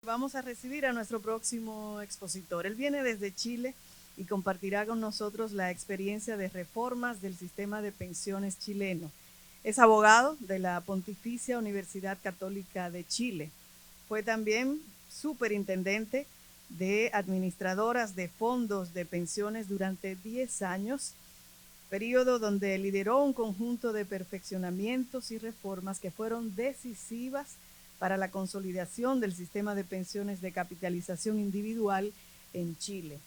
Vamos a recibir a nuestro próximo expositor. Él viene desde Chile y compartirá con nosotros la experiencia de reformas del sistema de pensiones chileno. Es abogado de la Pontificia Universidad Católica de Chile. Fue también superintendente de administradoras de fondos de pensiones durante 10 años, periodo donde lideró un conjunto de perfeccionamientos y reformas que fueron decisivas para la consolidación del sistema de pensiones de capitalización individual en Chile.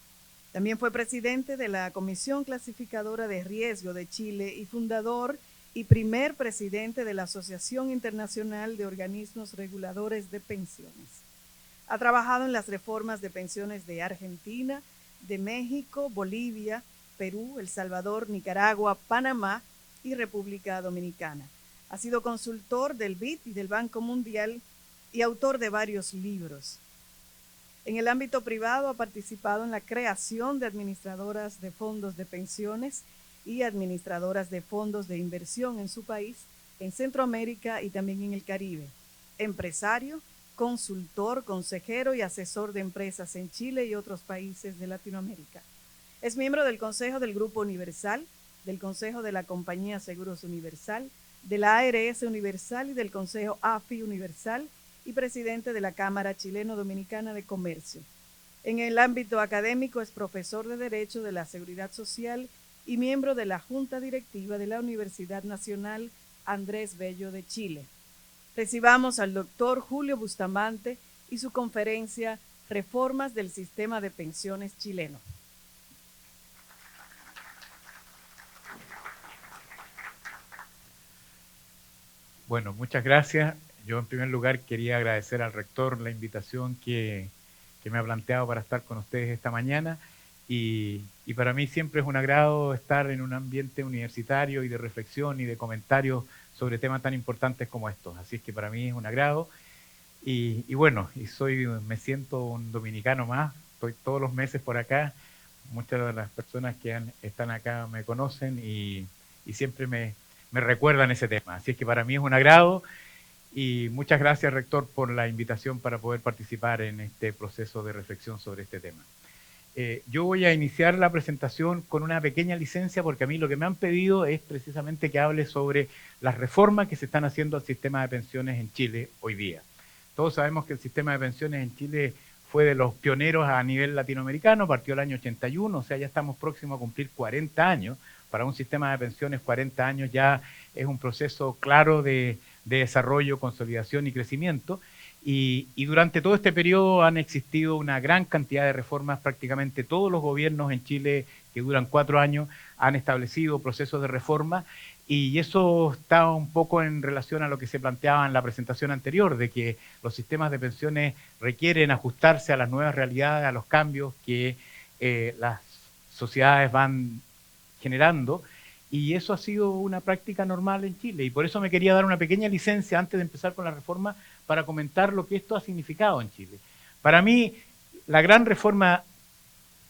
También fue presidente de la Comisión Clasificadora de Riesgo de Chile y fundador y primer presidente de la Asociación Internacional de Organismos Reguladores de Pensiones. Ha trabajado en las reformas de pensiones de Argentina, de México, Bolivia, Perú, El Salvador, Nicaragua, Panamá y República Dominicana. Ha sido consultor del BID y del Banco Mundial y autor de varios libros. En el ámbito privado ha participado en la creación de administradoras de fondos de pensiones y administradoras de fondos de inversión en su país, en Centroamérica y también en el Caribe. Empresario, consultor, consejero y asesor de empresas en Chile y otros países de Latinoamérica. Es miembro del Consejo del Grupo Universal, del Consejo de la Compañía Seguros Universal, de la ARS Universal y del Consejo AFI Universal y presidente de la Cámara Chileno-Dominicana de Comercio. En el ámbito académico es profesor de Derecho de la Seguridad Social y miembro de la Junta Directiva de la Universidad Nacional Andrés Bello de Chile. Recibamos al doctor Julio Bustamante y su conferencia Reformas del Sistema de Pensiones Chileno. Bueno, muchas gracias. Yo en primer lugar quería agradecer al rector la invitación que me ha planteado para estar con ustedes esta mañana y para mí siempre es un agrado estar en un ambiente universitario y de reflexión y de comentarios sobre temas tan importantes como estos. Así es que para mí es un agrado y bueno, me siento un dominicano más, estoy todos los meses por acá, muchas de las personas que están acá me conocen y siempre me recuerdan ese tema. Así es que para mí es un agrado y muchas gracias, rector, por la invitación para poder participar en este proceso de reflexión sobre este tema. Yo voy a iniciar la presentación con una pequeña licencia porque a mí lo que me han pedido es precisamente que hable sobre las reformas que se están haciendo al sistema de pensiones en Chile hoy día. Todos sabemos que el sistema de pensiones en Chile fue de los pioneros a nivel latinoamericano, partió el año 81, o sea, ya estamos próximos a cumplir 40 años. Para un sistema de pensiones, 40 años ya es un proceso claro de desarrollo, consolidación y crecimiento. Y durante todo este periodo han existido una gran cantidad de reformas. Prácticamente todos los gobiernos en Chile que duran 4 años han establecido procesos de reforma y eso está un poco en relación a lo que se planteaba en la presentación anterior, de que los sistemas de pensiones requieren ajustarse a las nuevas realidades, a los cambios que las sociedades van generando, y eso ha sido una práctica normal en Chile, y por eso me quería dar una pequeña licencia antes de empezar con la reforma para comentar lo que esto ha significado en Chile. Para mí, la gran reforma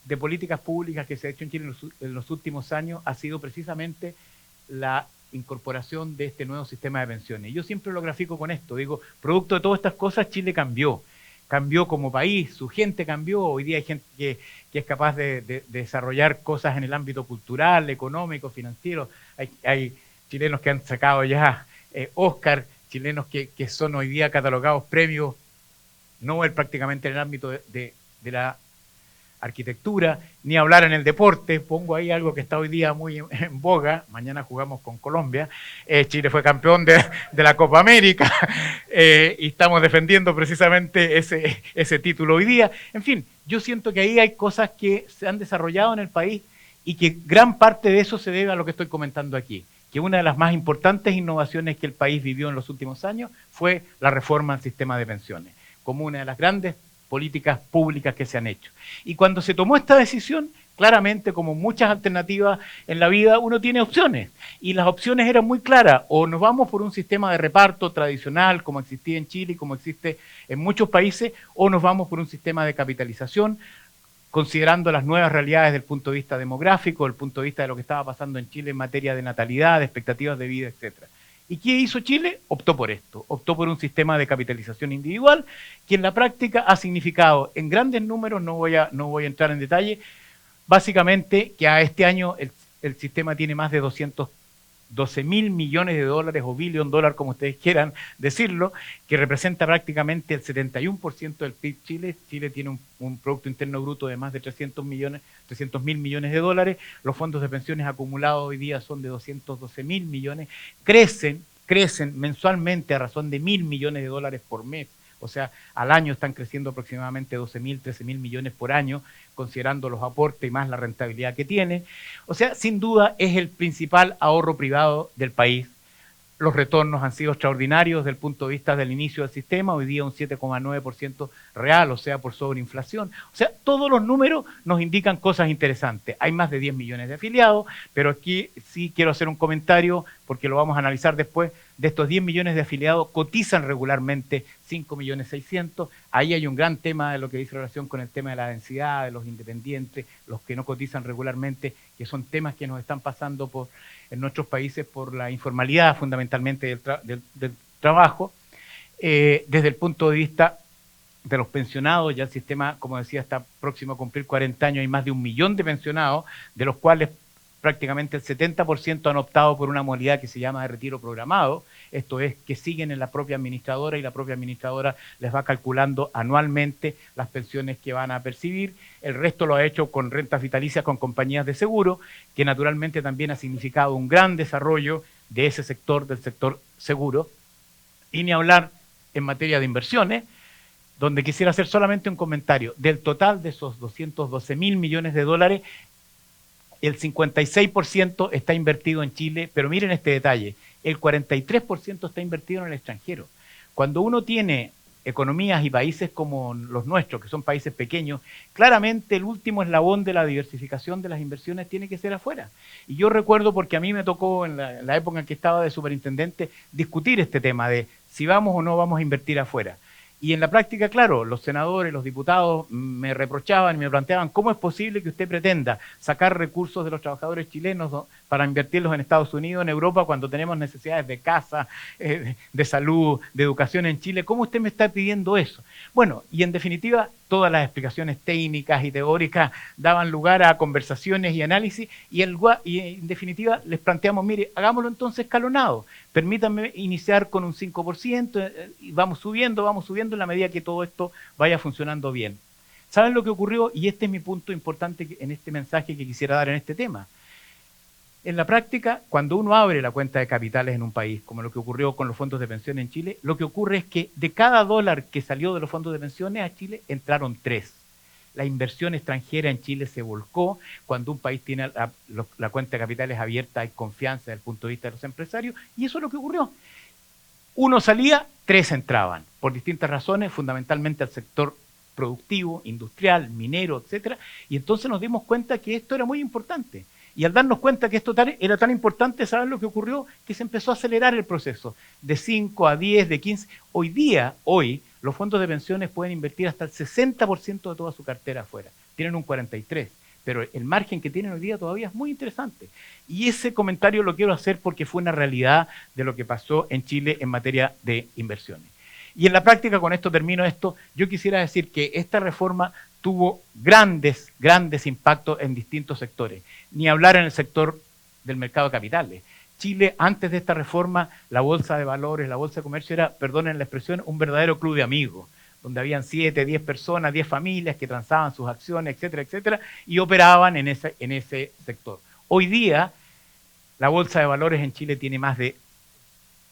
de políticas públicas que se ha hecho en Chile en los últimos años ha sido precisamente la incorporación de este nuevo sistema de pensiones. Yo siempre lo grafico con esto, digo, producto de todas estas cosas, Chile cambió como país, su gente cambió, hoy día hay gente que es capaz de desarrollar cosas en el ámbito cultural, económico, financiero, hay chilenos que han sacado ya Oscar, chilenos que son hoy día catalogados premios Nobel prácticamente en el ámbito de la arquitectura, ni hablar en el deporte. Pongo ahí algo que está hoy día muy en boga. Mañana jugamos con Colombia. Chile fue campeón de la Copa América y estamos defendiendo precisamente ese título hoy día. En fin, yo siento que ahí hay cosas que se han desarrollado en el país y que gran parte de eso se debe a lo que estoy comentando aquí, que una de las más importantes innovaciones que el país vivió en los últimos años fue la reforma al sistema de pensiones, como una de las grandes políticas públicas que se han hecho. Y cuando se tomó esta decisión, claramente, como muchas alternativas en la vida, uno tiene opciones. Y las opciones eran muy claras. O nos vamos por un sistema de reparto tradicional, como existía en Chile y como existe en muchos países, o nos vamos por un sistema de capitalización, considerando las nuevas realidades desde el punto de vista demográfico, desde el punto de vista de lo que estaba pasando en Chile en materia de natalidad, de expectativas de vida, etc. ¿Y qué hizo Chile? Optó por esto, optó por un sistema de capitalización individual que en la práctica ha significado, en grandes números, no voy a entrar en detalle, básicamente que a este año el sistema tiene más de 212.000 millones de dólares o billion dólar, como ustedes quieran decirlo, que representa prácticamente el 71% del PIB Chile. Chile tiene un Producto Interno Bruto de más de 300.000 millones de dólares. Los fondos de pensiones acumulados hoy día son de 212.000 millones. Crecen mensualmente a razón de 1.000 millones de dólares por mes. O sea, al año están creciendo aproximadamente 12.000, 13.000 millones por año, considerando los aportes y más la rentabilidad que tiene. O sea, sin duda es el principal ahorro privado del país. Los retornos han sido extraordinarios desde el punto de vista del inicio del sistema, hoy día un 7,9% real, o sea, por sobreinflación. O sea, todos los números nos indican cosas interesantes. Hay más de 10 millones de afiliados, pero aquí sí quiero hacer un comentario, porque lo vamos a analizar después. De estos 10 millones de afiliados, cotizan regularmente 5.600.000. Ahí hay un gran tema de lo que dice relación con el tema de la densidad, de los independientes, los que no cotizan regularmente, que son temas que nos están pasando en nuestros países por la informalidad fundamentalmente del trabajo. Desde el punto de vista de los pensionados, ya el sistema, como decía, está próximo a cumplir 40 años, hay más de 1 millón de pensionados, de los cuales prácticamente el 70% han optado por una modalidad que se llama de retiro programado. Esto es que siguen en la propia administradora y la propia administradora les va calculando anualmente las pensiones que van a percibir. El resto lo ha hecho con rentas vitalicias con compañías de seguro, que naturalmente también ha significado un gran desarrollo de ese sector, del sector seguro. Y ni hablar en materia de inversiones, donde quisiera hacer solamente un comentario. Del total de esos 212.000 millones de dólares, el 56% está invertido en Chile, pero miren este detalle, el 43% está invertido en el extranjero. Cuando uno tiene economías y países como los nuestros, que son países pequeños, claramente el último eslabón de la diversificación de las inversiones tiene que ser afuera. Y yo recuerdo, porque a mí me tocó en la época en que estaba de superintendente, discutir este tema de si vamos o no vamos a invertir afuera. Y en la práctica, claro, los senadores, los diputados me reprochaban y me planteaban cómo es posible que usted pretenda sacar recursos de los trabajadores chilenos para invertirlos en Estados Unidos, en Europa, cuando tenemos necesidades de casa, de salud, de educación en Chile. ¿Cómo usted me está pidiendo eso? Bueno, y en definitiva, todas las explicaciones técnicas y teóricas daban lugar a conversaciones y análisis, y en definitiva les planteamos, mire, hagámoslo entonces escalonado. Permítanme iniciar con un 5%, y vamos subiendo en la medida que todo esto vaya funcionando bien. ¿Saben lo que ocurrió? Y este es mi punto importante en este mensaje que quisiera dar en este tema. En la práctica, cuando uno abre la cuenta de capitales en un país, como lo que ocurrió con los fondos de pensión en Chile, lo que ocurre es que de cada dólar que salió de los fondos de pensiones a Chile, entraron 3. La inversión extranjera en Chile se volcó. Cuando un país tiene la cuenta de capitales abierta, hay confianza desde el punto de vista de los empresarios, y eso es lo que ocurrió. 1 salía, 3 entraban, por distintas razones, fundamentalmente al sector productivo, industrial, minero, etcétera, y entonces nos dimos cuenta que esto era muy importante. Y al darnos cuenta que esto era tan importante, ¿saben lo que ocurrió? Que se empezó a acelerar el proceso, de 5 a 10, de 15. Hoy, los fondos de pensiones pueden invertir hasta el 60% de toda su cartera afuera. Tienen un 43%, pero el margen que tienen hoy día todavía es muy interesante. Y ese comentario lo quiero hacer porque fue una realidad de lo que pasó en Chile en materia de inversiones. Y en la práctica, con esto termino esto, yo quisiera decir que esta reforma tuvo grandes impactos en distintos sectores. Ni hablar en el sector del mercado de capitales. Chile, antes de esta reforma, la bolsa de valores, la bolsa de comercio era, perdonen la expresión, un verdadero club de amigos, donde habían 7, 10 personas, 10 familias que transaban sus acciones, etcétera, etcétera, y operaban en ese sector. Hoy día, la bolsa de valores en Chile tiene más de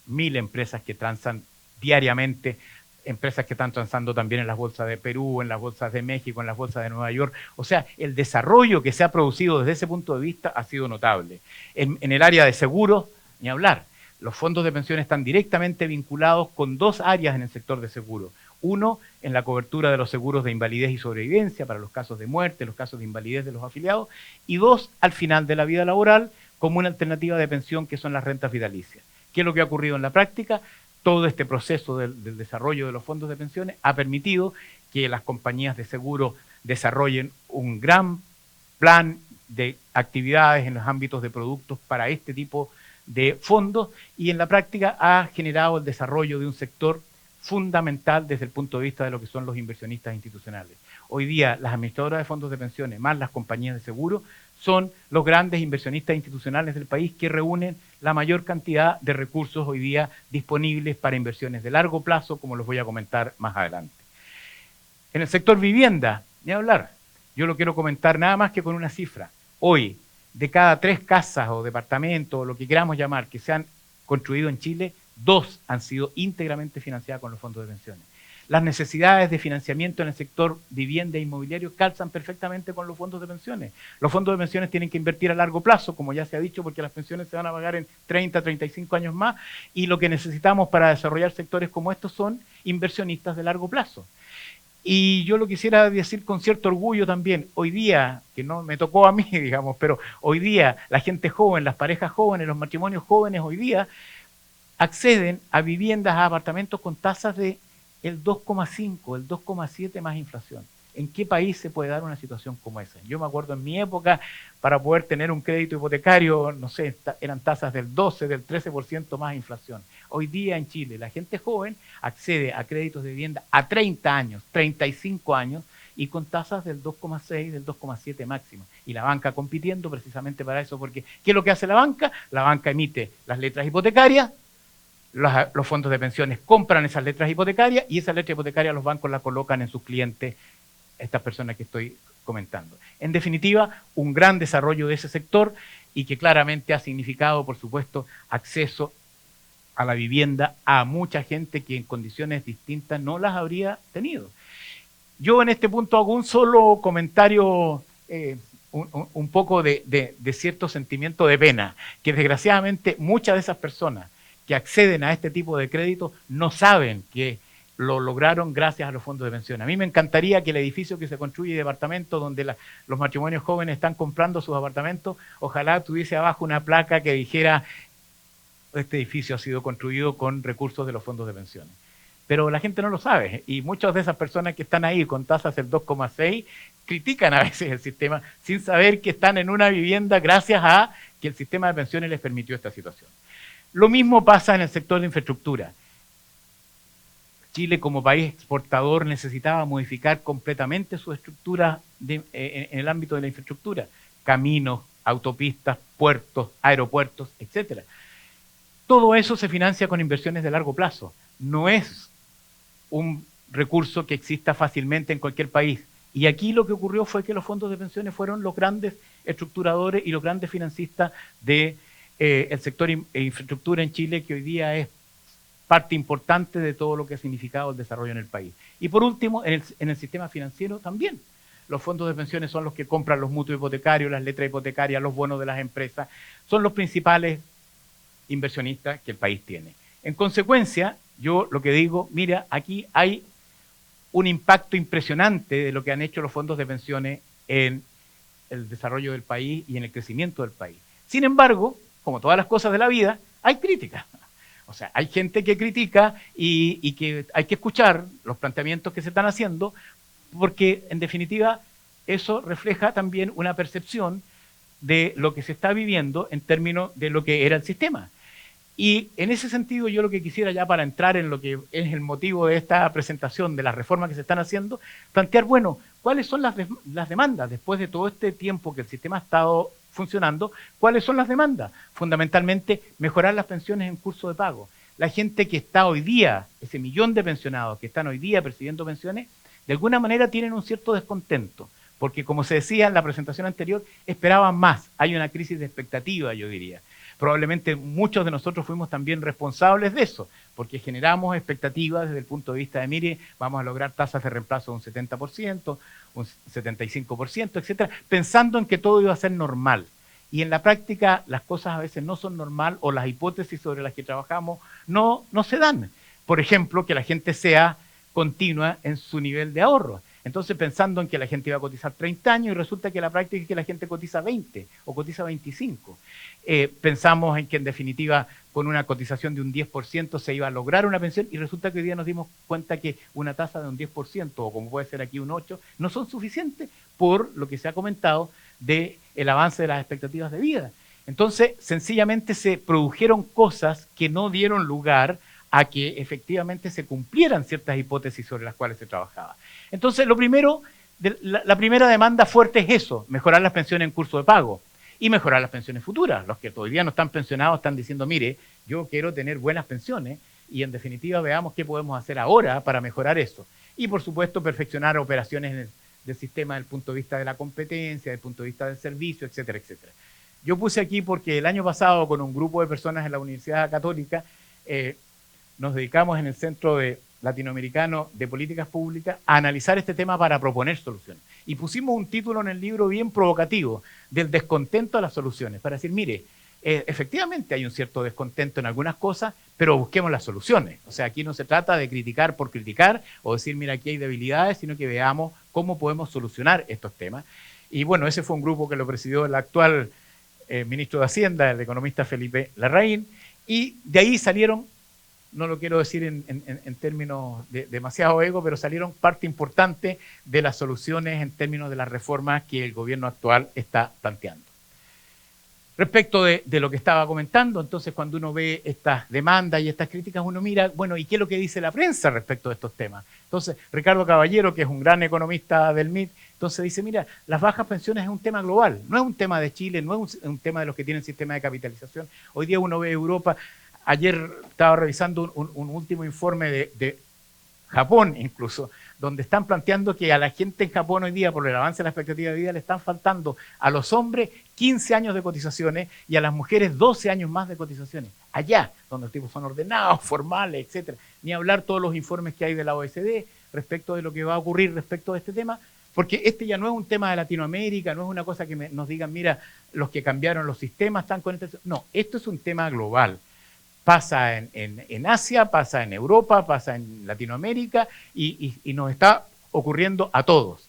1.000 empresas que transan diariamente, empresas que están transando también en las bolsas de Perú, en las bolsas de México, en las bolsas de Nueva York. O sea, el desarrollo que se ha producido desde ese punto de vista ha sido notable. En el área de seguros, ni hablar. Los fondos de pensión están directamente vinculados con 2 áreas en el sector de seguros. Uno, en la cobertura de los seguros de invalidez y sobrevivencia para los casos de muerte, los casos de invalidez de los afiliados. Y 2, al final de la vida laboral, como una alternativa de pensión que son las rentas vitalicias. ¿Qué es lo que ha ocurrido en la práctica? Todo este proceso del desarrollo de los fondos de pensiones ha permitido que las compañías de seguro desarrollen un gran plan de actividades en los ámbitos de productos para este tipo de fondos y en la práctica ha generado el desarrollo de un sector fundamental desde el punto de vista de lo que son los inversionistas institucionales. Hoy día las administradoras de fondos de pensiones más las compañías de seguro son los grandes inversionistas institucionales del país que reúnen la mayor cantidad de recursos hoy día disponibles para inversiones de largo plazo, como los voy a comentar más adelante. En el sector vivienda, ni hablar, yo lo quiero comentar nada más que con una cifra. Hoy, de cada 3 casas o departamentos, o lo que queramos llamar, que se han construido en Chile, 2 han sido íntegramente financiadas con los fondos de pensiones. Las necesidades de financiamiento en el sector vivienda e inmobiliario calzan perfectamente con los fondos de pensiones. Los fondos de pensiones tienen que invertir a largo plazo, como ya se ha dicho, porque las pensiones se van a pagar en 30, 35 años más, y lo que necesitamos para desarrollar sectores como estos son inversionistas de largo plazo. Y yo lo quisiera decir con cierto orgullo también, hoy día, que no me tocó a mí, digamos, pero hoy día la gente joven, las parejas jóvenes, los matrimonios jóvenes hoy día acceden a viviendas, a apartamentos con tasas de el 2,5, el 2,7 más inflación. ¿En qué país se puede dar una situación como esa? Yo me acuerdo en mi época, para poder tener un crédito hipotecario, no sé, eran tasas del 12, del 13% más inflación. Hoy día en Chile, la gente joven accede a créditos de vivienda a 30 años, 35 años, y con tasas del 2,6, del 2,7 máximo. Y la banca compitiendo precisamente para eso, porque ¿qué es lo que hace la banca? La banca emite las letras hipotecarias, los fondos de pensiones compran esas letras hipotecarias y esas letras hipotecarias los bancos las colocan en sus clientes, estas personas que estoy comentando. En definitiva, un gran desarrollo de ese sector y que claramente ha significado, por supuesto, acceso a la vivienda a mucha gente que en condiciones distintas no las habría tenido. Yo en este punto hago un solo comentario, un poco de cierto sentimiento de pena, que desgraciadamente muchas de esas personas que acceden a este tipo de créditos no saben que lo lograron gracias a los fondos de pensión. A mí me encantaría que el edificio que se construye de departamentos donde los matrimonios jóvenes están comprando sus apartamentos, ojalá tuviese abajo una placa que dijera este edificio ha sido construido con recursos de los fondos de pensiones. Pero la gente no lo sabe y muchas de esas personas que están ahí con tasas del 2,6 critican a veces el sistema sin saber que están en una vivienda gracias a que el sistema de pensiones les permitió esta situación. Lo mismo pasa en el sector de infraestructura. Chile como país exportador necesitaba modificar completamente su estructura en el ámbito de la infraestructura. Caminos, autopistas, puertos, aeropuertos, etc. Todo eso se financia con inversiones de largo plazo. No es un recurso que exista fácilmente en cualquier país. Y aquí lo que ocurrió fue que los fondos de pensiones fueron los grandes estructuradores y los grandes financistas de el sector infraestructura en Chile, que hoy día es parte importante de todo lo que ha significado el desarrollo en el país. Y por último, en el sistema financiero también. Los fondos de pensiones son los que compran los mutuos hipotecarios, las letras hipotecarias, los bonos de las empresas. Son los principales inversionistas que el país tiene. En consecuencia, yo lo que digo, mira, aquí hay un impacto impresionante de lo que han hecho los fondos de pensiones en el desarrollo del país y en el crecimiento del país. Sin embargo, como todas las cosas de la vida, hay críticas. O sea, hay gente que critica y que hay que escuchar los planteamientos que se están haciendo, porque en definitiva eso refleja también una percepción de lo que se está viviendo en términos de lo que era el sistema. Y en ese sentido yo lo que quisiera ya para entrar en lo que es el motivo de esta presentación de las reformas que se están haciendo, plantear, bueno, ¿cuáles son las demandas después de todo este tiempo que el sistema ha estado funcionando? ¿Cuáles son las demandas? Fundamentalmente, mejorar las pensiones en curso de pago. La gente que está hoy día, ese millón de pensionados que están hoy día percibiendo pensiones, de alguna manera tienen un cierto descontento, porque como se decía en la presentación anterior, esperaban más. Hay una crisis de expectativa, yo diría. Probablemente muchos de nosotros fuimos también responsables de eso, porque generamos expectativas desde el punto de vista de, mire, vamos a lograr tasas de reemplazo de un 70%, un 75%, etcétera, pensando en que todo iba a ser normal. Y en la práctica las cosas a veces no son normal o las hipótesis sobre las que trabajamos no se dan. Por ejemplo, que la gente sea continua en su nivel de ahorro. Entonces, pensando en que la gente iba a cotizar 30 años y resulta que la práctica es que la gente cotiza 20 o cotiza 25. Pensamos en que en definitiva con una cotización de un 10% se iba a lograr una pensión y resulta que hoy día nos dimos cuenta que una tasa de un 10% o como puede ser aquí un 8% no son suficientes por lo que se ha comentado del avance de las expectativas de vida. Entonces, sencillamente se produjeron cosas que no dieron lugar a que efectivamente se cumplieran ciertas hipótesis sobre las cuales se trabajaba. Entonces, lo primero, la primera demanda fuerte es eso, mejorar las pensiones en curso de pago y mejorar las pensiones futuras. Los que todavía no están pensionados están diciendo, mire, yo quiero tener buenas pensiones y en definitiva veamos qué podemos hacer ahora para mejorar eso. Y por supuesto, perfeccionar operaciones del sistema desde el punto de vista de la competencia, desde el punto de vista del servicio, etcétera, etcétera. Yo puse aquí porque el año pasado con un grupo de personas en la Universidad Católica nos dedicamos en el Centro Latinoamericano de Políticas Públicas a analizar este tema para proponer soluciones. Y pusimos un título en el libro bien provocativo, del descontento a las soluciones, para decir, mire, efectivamente hay un cierto descontento en algunas cosas, pero busquemos las soluciones. O sea, aquí no se trata de criticar por criticar o decir, mira, aquí hay debilidades, sino que veamos cómo podemos solucionar estos temas. Y bueno, ese fue un grupo que lo presidió el actual ministro de Hacienda, el economista Felipe Larraín, y de ahí salieron, no lo quiero decir en términos de demasiado ego, pero salieron parte importante de las soluciones en términos de las reformas que el gobierno actual está planteando. Respecto de lo que estaba comentando, entonces cuando uno ve estas demandas y estas críticas, uno mira, bueno, ¿y qué es lo que dice la prensa respecto de estos temas? Entonces, Ricardo Caballero, que es un gran economista del MIT, entonces dice, mira, las bajas pensiones es un tema global, no es un tema de Chile, no es un tema de los que tienen sistema de capitalización. Hoy día uno ve Europa, ayer estaba revisando un último informe de Japón incluso, donde están planteando que a la gente en Japón hoy día, por el avance de la expectativa de vida, le están faltando a los hombres 15 años de cotizaciones y a las mujeres 12 años más de cotizaciones. Allá, donde los tipos son ordenados, formales, etcétera. Ni hablar todos los informes que hay de la OECD respecto de lo que va a ocurrir respecto de este tema, porque este ya no es un tema de Latinoamérica, no es una cosa que nos digan, mira, los que cambiaron los sistemas están con este... No, esto es un tema global. Pasa en Asia, pasa en Europa, pasa en Latinoamérica y nos está ocurriendo a todos.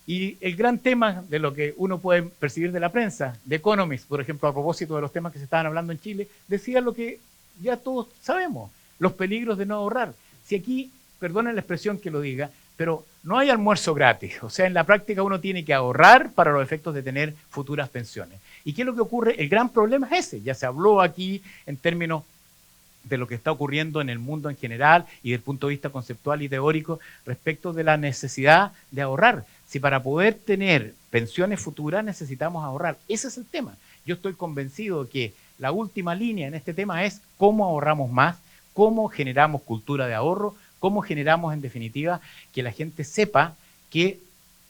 Y el gran tema de lo que uno puede percibir de la prensa, The Economist, por ejemplo, a propósito de los temas que se estaban hablando en Chile, decía lo que ya todos sabemos, los peligros de no ahorrar. Si aquí, perdonen la expresión que lo diga, pero no hay almuerzo gratis. O sea, en la práctica uno tiene que ahorrar para los efectos de tener futuras pensiones. ¿Y qué es lo que ocurre? El gran problema es ese. Ya se habló aquí en términos de lo que está ocurriendo en el mundo en general y desde el punto de vista conceptual y teórico respecto de la necesidad de ahorrar. Si para poder tener pensiones futuras necesitamos ahorrar. Ese es el tema. Yo estoy convencido que la última línea en este tema es cómo ahorramos más, cómo generamos cultura de ahorro, cómo generamos en definitiva que la gente sepa que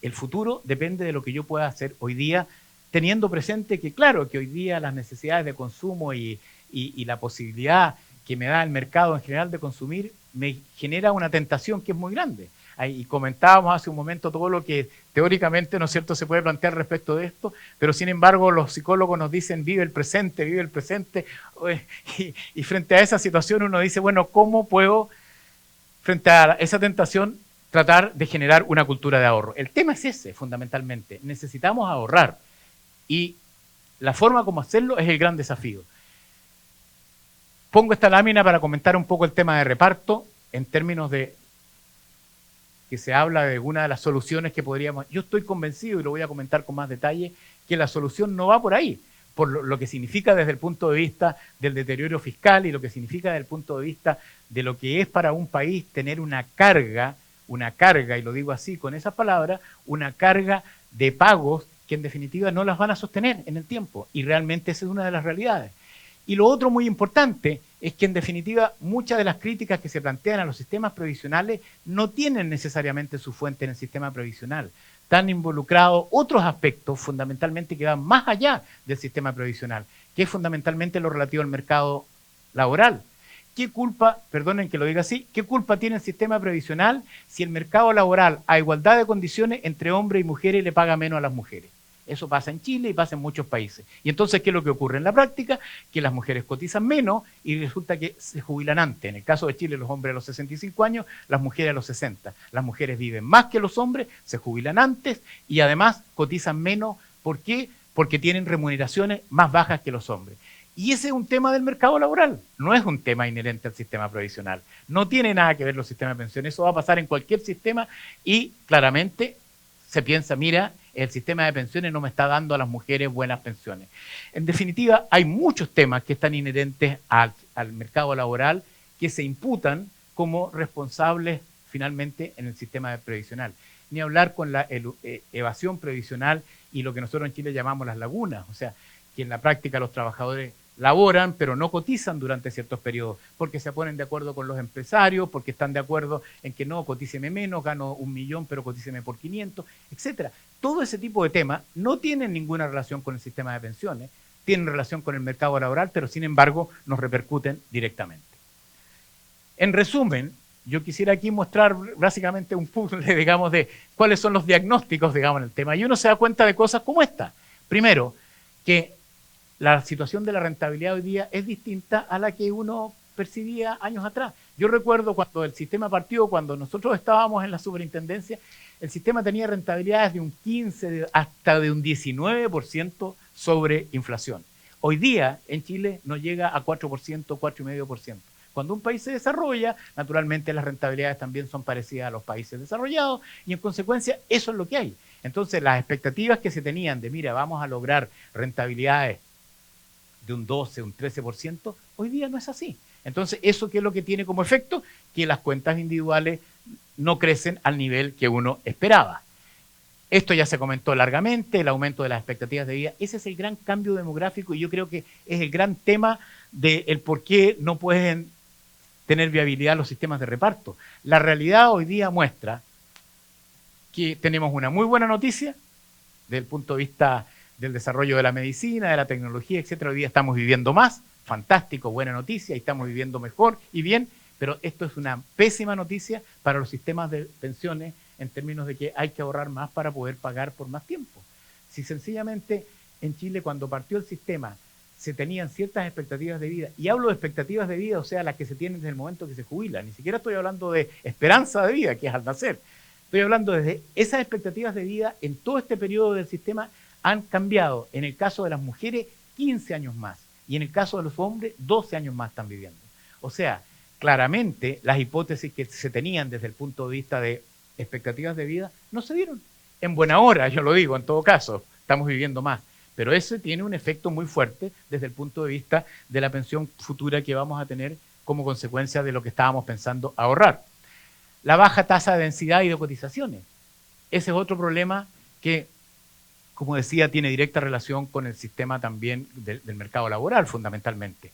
el futuro depende de lo que yo pueda hacer hoy día, teniendo presente que claro, que hoy día las necesidades de consumo y la posibilidad que me da el mercado en general de consumir me genera una tentación que es muy grande. Y comentábamos hace un momento todo lo que teóricamente, ¿no es cierto?, se puede plantear respecto de esto, pero sin embargo los psicólogos nos dicen vive el presente, y frente a esa situación uno dice, bueno, ¿cómo puedo, frente a esa tentación, tratar de generar una cultura de ahorro? El tema es ese, fundamentalmente. Necesitamos ahorrar y la forma como hacerlo es el gran desafío. Pongo esta lámina para comentar un poco el tema de reparto en términos de que se habla de una de las soluciones que podríamos... Yo estoy convencido, y lo voy a comentar con más detalle, que la solución no va por ahí, por lo que significa desde el punto de vista del deterioro fiscal y lo que significa desde el punto de vista de lo que es para un país tener una carga, y lo digo así con esas palabras, una carga de pagos que en definitiva no las van a sostener en el tiempo. Y realmente esa es una de las realidades. Y lo otro muy importante es que en definitiva muchas de las críticas que se plantean a los sistemas previsionales no tienen necesariamente su fuente en el sistema previsional. Están involucrados otros aspectos fundamentalmente que van más allá del sistema previsional, que es fundamentalmente lo relativo al mercado laboral. ¿Qué culpa, perdonen que lo diga así, qué culpa tiene el sistema previsional si el mercado laboral a igualdad de condiciones entre hombres y mujeres le paga menos a las mujeres? Eso pasa en Chile y pasa en muchos países. Y entonces, ¿qué es lo que ocurre en la práctica? Que las mujeres cotizan menos y resulta que se jubilan antes. En el caso de Chile, los hombres a los 65 años, las mujeres a los 60. Las mujeres viven más que los hombres, se jubilan antes y además cotizan menos. ¿Por qué? Porque tienen remuneraciones más bajas que los hombres. Y ese es un tema del mercado laboral, no es un tema inherente al sistema previsional. No tiene nada que ver los sistemas de pensiones, eso va a pasar en cualquier sistema y claramente se piensa, mira, el sistema de pensiones no me está dando a las mujeres buenas pensiones. En definitiva, hay muchos temas que están inherentes al mercado laboral que se imputan como responsables finalmente en el sistema previsional. Ni hablar con la evasión previsional y lo que nosotros en Chile llamamos las lagunas, o sea, que en la práctica los trabajadores laboran, pero no cotizan durante ciertos periodos, porque se ponen de acuerdo con los empresarios, porque están de acuerdo en que no, cotíceme menos, gano 1 millón, pero cotíceme por 500, etcétera. Todo ese tipo de temas no tienen ninguna relación con el sistema de pensiones, tienen relación con el mercado laboral, pero sin embargo nos repercuten directamente. En resumen, yo quisiera aquí mostrar básicamente un puzzle, digamos, de cuáles son los diagnósticos, digamos, en el tema. Y uno se da cuenta de cosas como esta. Primero, que la situación de la rentabilidad hoy día es distinta a la que uno percibía años atrás. Yo recuerdo cuando el sistema partió, cuando nosotros estábamos en la superintendencia, el sistema tenía rentabilidades de un 15 hasta de un 19% sobre inflación. Hoy día en Chile no llega a 4%, 4,5%. Cuando un país se desarrolla, naturalmente las rentabilidades también son parecidas a los países desarrollados y en consecuencia eso es lo que hay. Entonces las expectativas que se tenían de, mira, vamos a lograr rentabilidades de un 12, un 13%, hoy día no es así. Entonces, ¿eso qué es lo que tiene como efecto? Que las cuentas individuales no crecen al nivel que uno esperaba. Esto ya se comentó largamente, el aumento de las expectativas de vida. Ese es el gran cambio demográfico y yo creo que es el gran tema del por qué no pueden tener viabilidad los sistemas de reparto. La realidad hoy día muestra que tenemos una muy buena noticia desde el punto de vista del desarrollo de la medicina, de la tecnología, etcétera. Hoy día estamos viviendo más, fantástico, buena noticia, y estamos viviendo mejor y bien, pero esto es una pésima noticia para los sistemas de pensiones en términos de que hay que ahorrar más para poder pagar por más tiempo. Si sencillamente en Chile cuando partió el sistema se tenían ciertas expectativas de vida, y hablo de expectativas de vida, o sea, las que se tienen desde el momento que se jubila, ni siquiera estoy hablando de esperanza de vida, que es al nacer, estoy hablando desde esas expectativas de vida en todo este periodo del sistema han cambiado, en el caso de las mujeres, 15 años más, y en el caso de los hombres, 12 años más están viviendo. O sea, claramente las hipótesis que se tenían desde el punto de vista de expectativas de vida no se dieron. En buena hora, yo lo digo, en todo caso, estamos viviendo más. Pero ese tiene un efecto muy fuerte desde el punto de vista de la pensión futura que vamos a tener como consecuencia de lo que estábamos pensando ahorrar. La baja tasa de densidad y de cotizaciones. Ese es otro problema que, como decía, tiene directa relación con el sistema también del mercado laboral, fundamentalmente.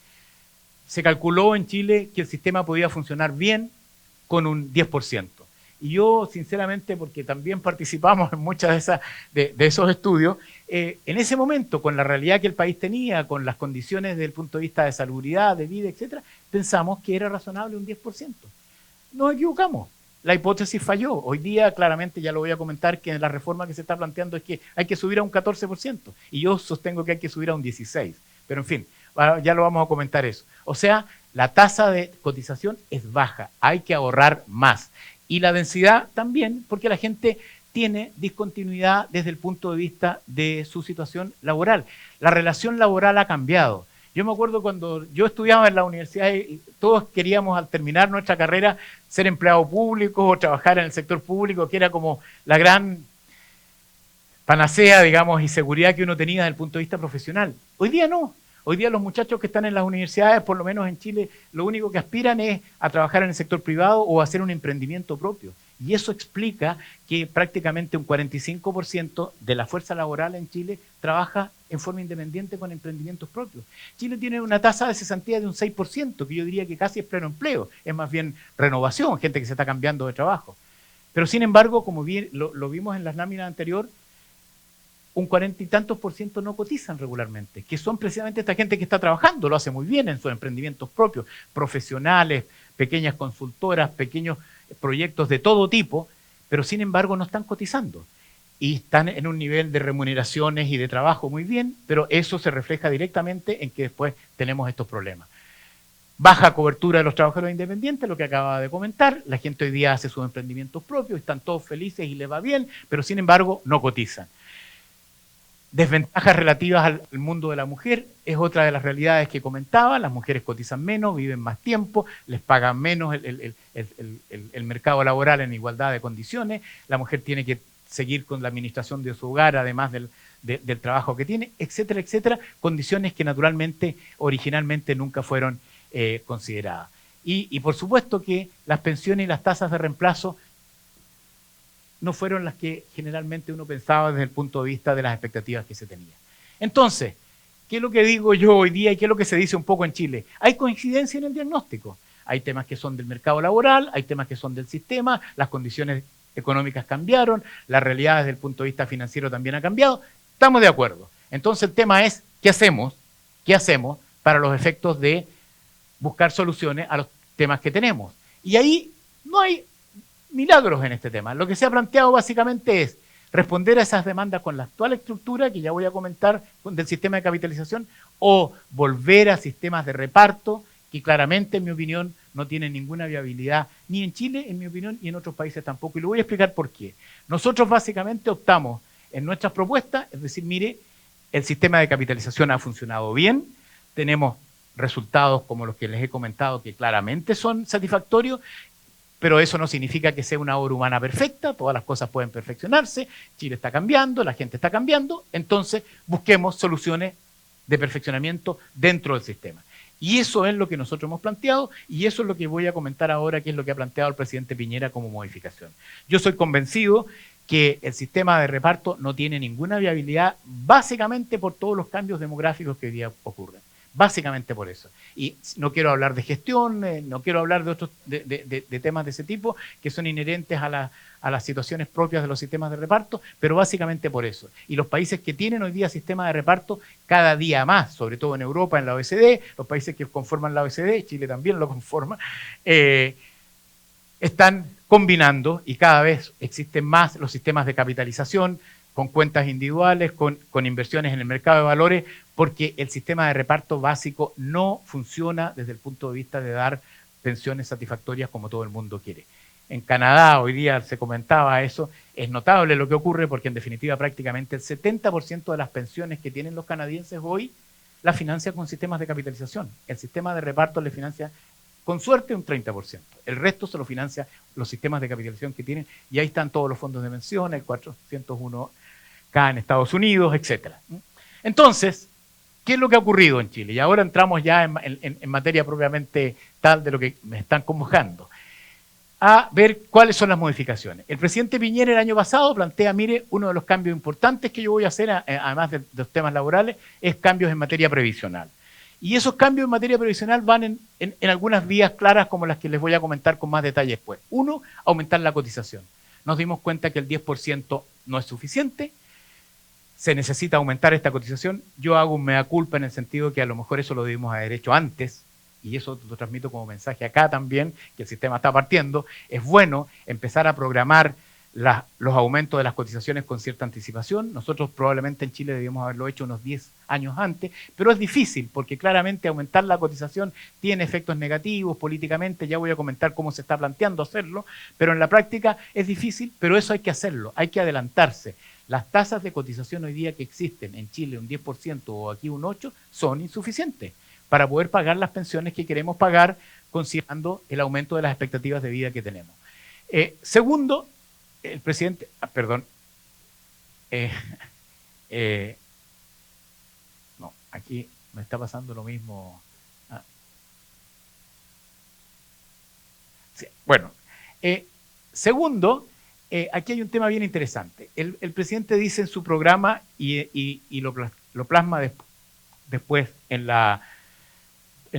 Se calculó en Chile que el sistema podía funcionar bien con un 10%. Y yo, sinceramente, porque también participamos en muchas de esos estudios, en ese momento, con la realidad que el país tenía, con las condiciones desde el punto de vista de salubridad, de vida, etcétera, pensamos que era razonable un 10%. Nos equivocamos. La hipótesis falló. Hoy día, claramente, ya lo voy a comentar, que la reforma que se está planteando es que hay que subir a un 14%. Y yo sostengo que hay que subir a un 16%. Pero, en fin, ya lo vamos a comentar eso. O sea, la tasa de cotización es baja. Hay que ahorrar más. Y la densidad también, porque la gente tiene discontinuidad desde el punto de vista de su situación laboral. La relación laboral ha cambiado. Yo me acuerdo cuando yo estudiaba en la universidad y todos queríamos al terminar nuestra carrera ser empleado público o trabajar en el sector público, que era como la gran panacea, digamos, y seguridad que uno tenía desde el punto de vista profesional. Hoy día no. Hoy día los muchachos que están en las universidades, por lo menos en Chile, lo único que aspiran es a trabajar en el sector privado o a hacer un emprendimiento propio. Y eso explica que prácticamente un 45% de la fuerza laboral en Chile trabaja en forma independiente con emprendimientos propios. Chile tiene una tasa de cesantía de un 6%, que yo diría que casi es pleno empleo, es más bien renovación, gente que se está cambiando de trabajo. Pero sin embargo, como bien lo vimos en las láminas anteriores, un 40 y tantos % no cotizan regularmente, que son precisamente esta gente que está trabajando, lo hace muy bien en sus emprendimientos propios, profesionales, pequeñas consultoras, pequeños proyectos de todo tipo, pero sin embargo no están cotizando y están en un nivel de remuneraciones y de trabajo muy bien, pero eso se refleja directamente en que después tenemos estos problemas. Baja cobertura de los trabajadores independientes, lo que acaba de comentar, la gente hoy día hace sus emprendimientos propios, están todos felices y les va bien, pero sin embargo no cotizan. Desventajas relativas al mundo de la mujer es otra de las realidades que comentaba. Las mujeres cotizan menos, viven más tiempo, les pagan menos el mercado laboral en igualdad de condiciones. La mujer tiene que seguir con la administración de su hogar, además del trabajo que tiene, etcétera, etcétera, condiciones que naturalmente, originalmente nunca fueron consideradas. Y por supuesto que las pensiones y las tasas de reemplazo no fueron las que generalmente uno pensaba desde el punto de vista de las expectativas que se tenía. Entonces, ¿qué es lo que digo yo hoy día y qué es lo que se dice un poco en Chile? Hay coincidencia en el diagnóstico. Hay temas que son del mercado laboral, hay temas que son del sistema, las condiciones económicas cambiaron, la realidad desde el punto de vista financiero también ha cambiado. Estamos de acuerdo. Entonces el tema es, ¿qué hacemos? ¿Qué hacemos para los efectos de buscar soluciones a los temas que tenemos? Y ahí no hay milagros en este tema. Lo que se ha planteado básicamente es responder a esas demandas con la actual estructura, que ya voy a comentar, del sistema de capitalización, o volver a sistemas de reparto, que claramente, en mi opinión, no tienen ninguna viabilidad, ni en Chile, en mi opinión, y en otros países tampoco. Y lo voy a explicar por qué. Nosotros básicamente optamos en nuestras propuestas, es decir, mire, el sistema de capitalización ha funcionado bien, tenemos resultados como los que les he comentado que claramente son satisfactorios, pero eso no significa que sea una obra humana perfecta, todas las cosas pueden perfeccionarse, Chile está cambiando, la gente está cambiando, entonces busquemos soluciones de perfeccionamiento dentro del sistema. Y eso es lo que nosotros hemos planteado y eso es lo que voy a comentar ahora, que es lo que ha planteado el presidente Piñera como modificación. Yo soy convencido que el sistema de reparto no tiene ninguna viabilidad, básicamente por todos los cambios demográficos que hoy día ocurren. Básicamente por eso. Y no quiero hablar de gestión, no quiero hablar de otros de temas de ese tipo que son inherentes a las situaciones propias de los sistemas de reparto, pero básicamente por eso. Y los países que tienen hoy día sistemas de reparto cada día más, sobre todo en Europa, en la OECD, los países que conforman la OECD, Chile también lo conforma, están combinando y cada vez existen más los sistemas de capitalización con cuentas individuales, con inversiones en el mercado de valores, porque el sistema de reparto básico no funciona desde el punto de vista de dar pensiones satisfactorias como todo el mundo quiere. En Canadá, hoy día se comentaba eso, es notable lo que ocurre porque en definitiva prácticamente el 70% de las pensiones que tienen los canadienses hoy las financia con sistemas de capitalización. El sistema de reparto le financia con suerte un 30%. El resto se lo financia los sistemas de capitalización que tienen y ahí están todos los fondos de pensión, el 401k en Estados Unidos, etc. Entonces, ¿qué es lo que ha ocurrido en Chile? Y ahora entramos ya en materia propiamente tal de lo que me están convocando, a ver cuáles son las modificaciones. El presidente Piñera el año pasado plantea, mire, uno de los cambios importantes que yo voy a hacer, además de los temas laborales, es cambios en materia previsional. Y esos cambios en materia previsional van en algunas vías claras como las que les voy a comentar con más detalle después. Uno, aumentar la cotización. Nos dimos cuenta que el 10% no es suficiente, se necesita aumentar esta cotización. Yo hago un mea culpa en el sentido que a lo mejor eso lo debimos haber hecho antes, y eso lo transmito como mensaje acá también, que el sistema está partiendo. Es bueno empezar a programar los aumentos de las cotizaciones con cierta anticipación. Nosotros probablemente en Chile debíamos haberlo hecho unos 10 años antes, pero es difícil porque claramente aumentar la cotización tiene efectos negativos políticamente, ya voy a comentar cómo se está planteando hacerlo, pero en la práctica es difícil, pero eso hay que hacerlo, hay que adelantarse. Las tasas de cotización hoy día que existen en Chile, un 10% o aquí un 8%, son insuficientes para poder pagar las pensiones que queremos pagar considerando el aumento de las expectativas de vida que tenemos. Segundo, el presidente, no, aquí me está pasando lo mismo. Sí, bueno, segundo, aquí hay un tema bien interesante. El presidente dice en su programa y lo plasma después en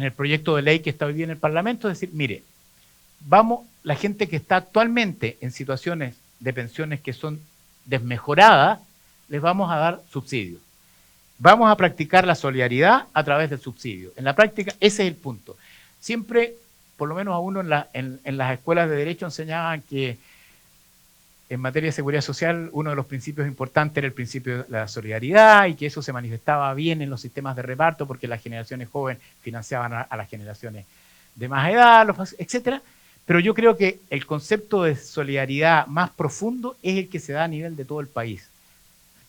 el proyecto de ley que está hoy día en el Parlamento, es decir, mire, la gente que está actualmente en situaciones de pensiones que son desmejoradas, les vamos a dar subsidios. Vamos a practicar la solidaridad a través del subsidio. En la práctica, ese es el punto. Siempre, por lo menos a uno en las escuelas de derecho enseñaban que en materia de seguridad social uno de los principios importantes era el principio de la solidaridad y que eso se manifestaba bien en los sistemas de reparto porque las generaciones jóvenes financiaban a las generaciones de más edad, etcétera. Pero yo creo que el concepto de solidaridad más profundo es el que se da a nivel de todo el país.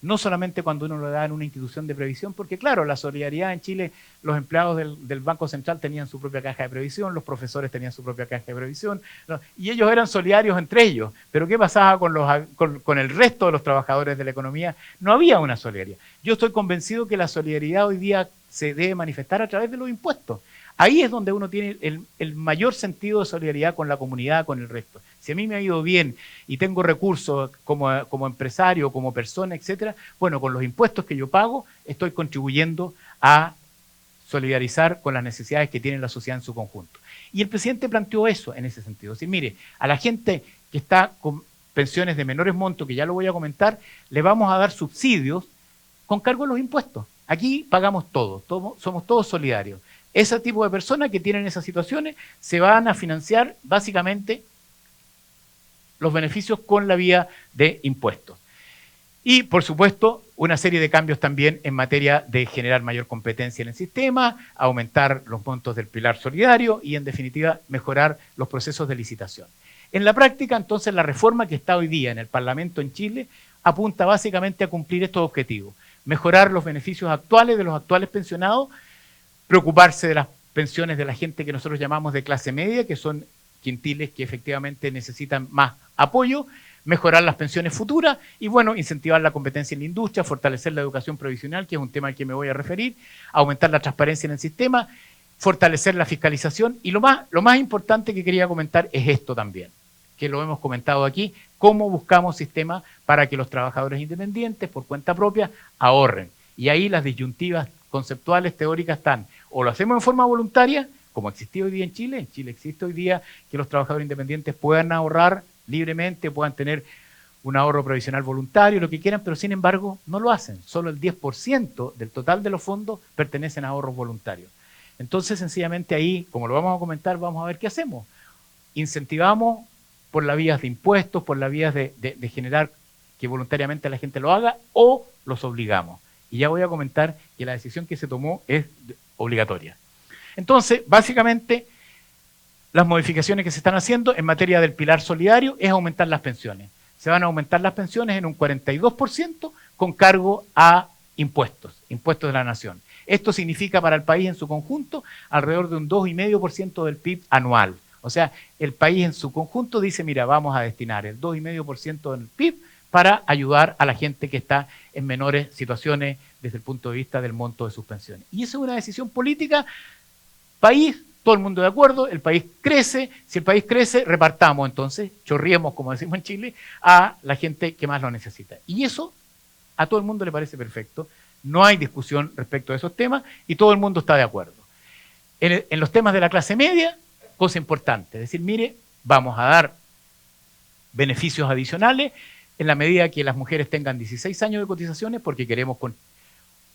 no solamente cuando uno lo da en una institución de previsión, porque claro, la solidaridad en Chile, los empleados del Banco Central tenían su propia caja de previsión, los profesores tenían su propia caja de previsión, ¿no? Y ellos eran solidarios entre ellos, pero ¿qué pasaba con el resto de los trabajadores de la economía? No había una solidaridad. Yo estoy convencido que la solidaridad hoy día se debe manifestar a través de los impuestos. Ahí es donde uno tiene el mayor sentido de solidaridad con la comunidad, con el resto. Si a mí me ha ido bien y tengo recursos como empresario, como persona, etcétera, bueno, con los impuestos que yo pago, estoy contribuyendo a solidarizar con las necesidades que tiene la sociedad en su conjunto. Y el presidente planteó eso en ese sentido. Es decir, mire, a la gente que está con pensiones de menores montos, que ya lo voy a comentar, le vamos a dar subsidios con cargo a los impuestos. Aquí pagamos todo, somos todos solidarios. Ese tipo de personas que tienen esas situaciones se van a financiar básicamente los beneficios con la vía de impuestos. Y, por supuesto, una serie de cambios también en materia de generar mayor competencia en el sistema, aumentar los montos del pilar solidario y, en definitiva, mejorar los procesos de licitación. En la práctica, entonces, la reforma que está hoy día en el Parlamento en Chile apunta básicamente a cumplir estos objetivos. Mejorar los beneficios actuales de los actuales pensionados, preocuparse de las pensiones de la gente que nosotros llamamos de clase media, que son quintiles que efectivamente necesitan más apoyo, mejorar las pensiones futuras y, bueno, incentivar la competencia en la industria, fortalecer la educación provisional, que es un tema al que me voy a referir, aumentar la transparencia en el sistema, fortalecer la fiscalización y lo más importante que quería comentar es esto también, que lo hemos comentado aquí, cómo buscamos sistemas para que los trabajadores independientes por cuenta propia ahorren. Y ahí las disyuntivas conceptuales, teóricas están, o lo hacemos en forma voluntaria, como existe hoy día en Chile existe hoy día que los trabajadores independientes puedan ahorrar libremente, puedan tener un ahorro provisional voluntario, lo que quieran, pero sin embargo no lo hacen. Solo el 10% del total de los fondos pertenecen a ahorros voluntarios. Entonces, sencillamente ahí, como lo vamos a comentar, vamos a ver qué hacemos. Incentivamos por las vías de impuestos, por las vías de generar que voluntariamente la gente lo haga, o los obligamos. Y ya voy a comentar que la decisión que se tomó es obligatoria. Entonces, básicamente, las modificaciones que se están haciendo en materia del pilar solidario es aumentar las pensiones. Se van a aumentar las pensiones en un 42% con cargo a impuestos de la nación. Esto significa para el país en su conjunto alrededor de un 2,5% del PIB anual. O sea, el país en su conjunto dice, mira, vamos a destinar el 2,5% del PIB para ayudar a la gente que está en menores situaciones desde el punto de vista del monto de sus pensiones. Y eso es una decisión política, país, todo el mundo de acuerdo, el país crece, si el país crece, repartamos entonces, chorriemos, como decimos en Chile, a la gente que más lo necesita. Y eso a todo el mundo le parece perfecto, no hay discusión respecto a esos temas y todo el mundo está de acuerdo. En los temas de la clase media, cosa importante, es decir, mire, vamos a dar beneficios adicionales en la medida que las mujeres tengan 16 años de cotizaciones porque queremos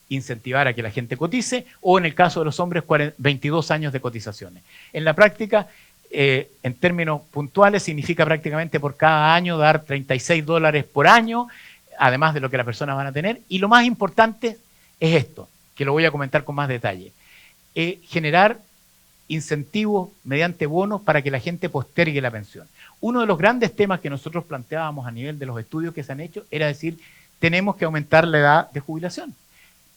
incentivar a que la gente cotice, o en el caso de los hombres 22 años de cotizaciones. En la práctica, en términos puntuales, significa prácticamente por cada año dar $36 por año, además de lo que las personas van a tener. Y lo más importante es esto, que lo voy a comentar con más detalle. Generar incentivos mediante bonos para que la gente postergue la pensión. Uno de los grandes temas que nosotros planteábamos a nivel de los estudios que se han hecho era decir, tenemos que aumentar la edad de jubilación.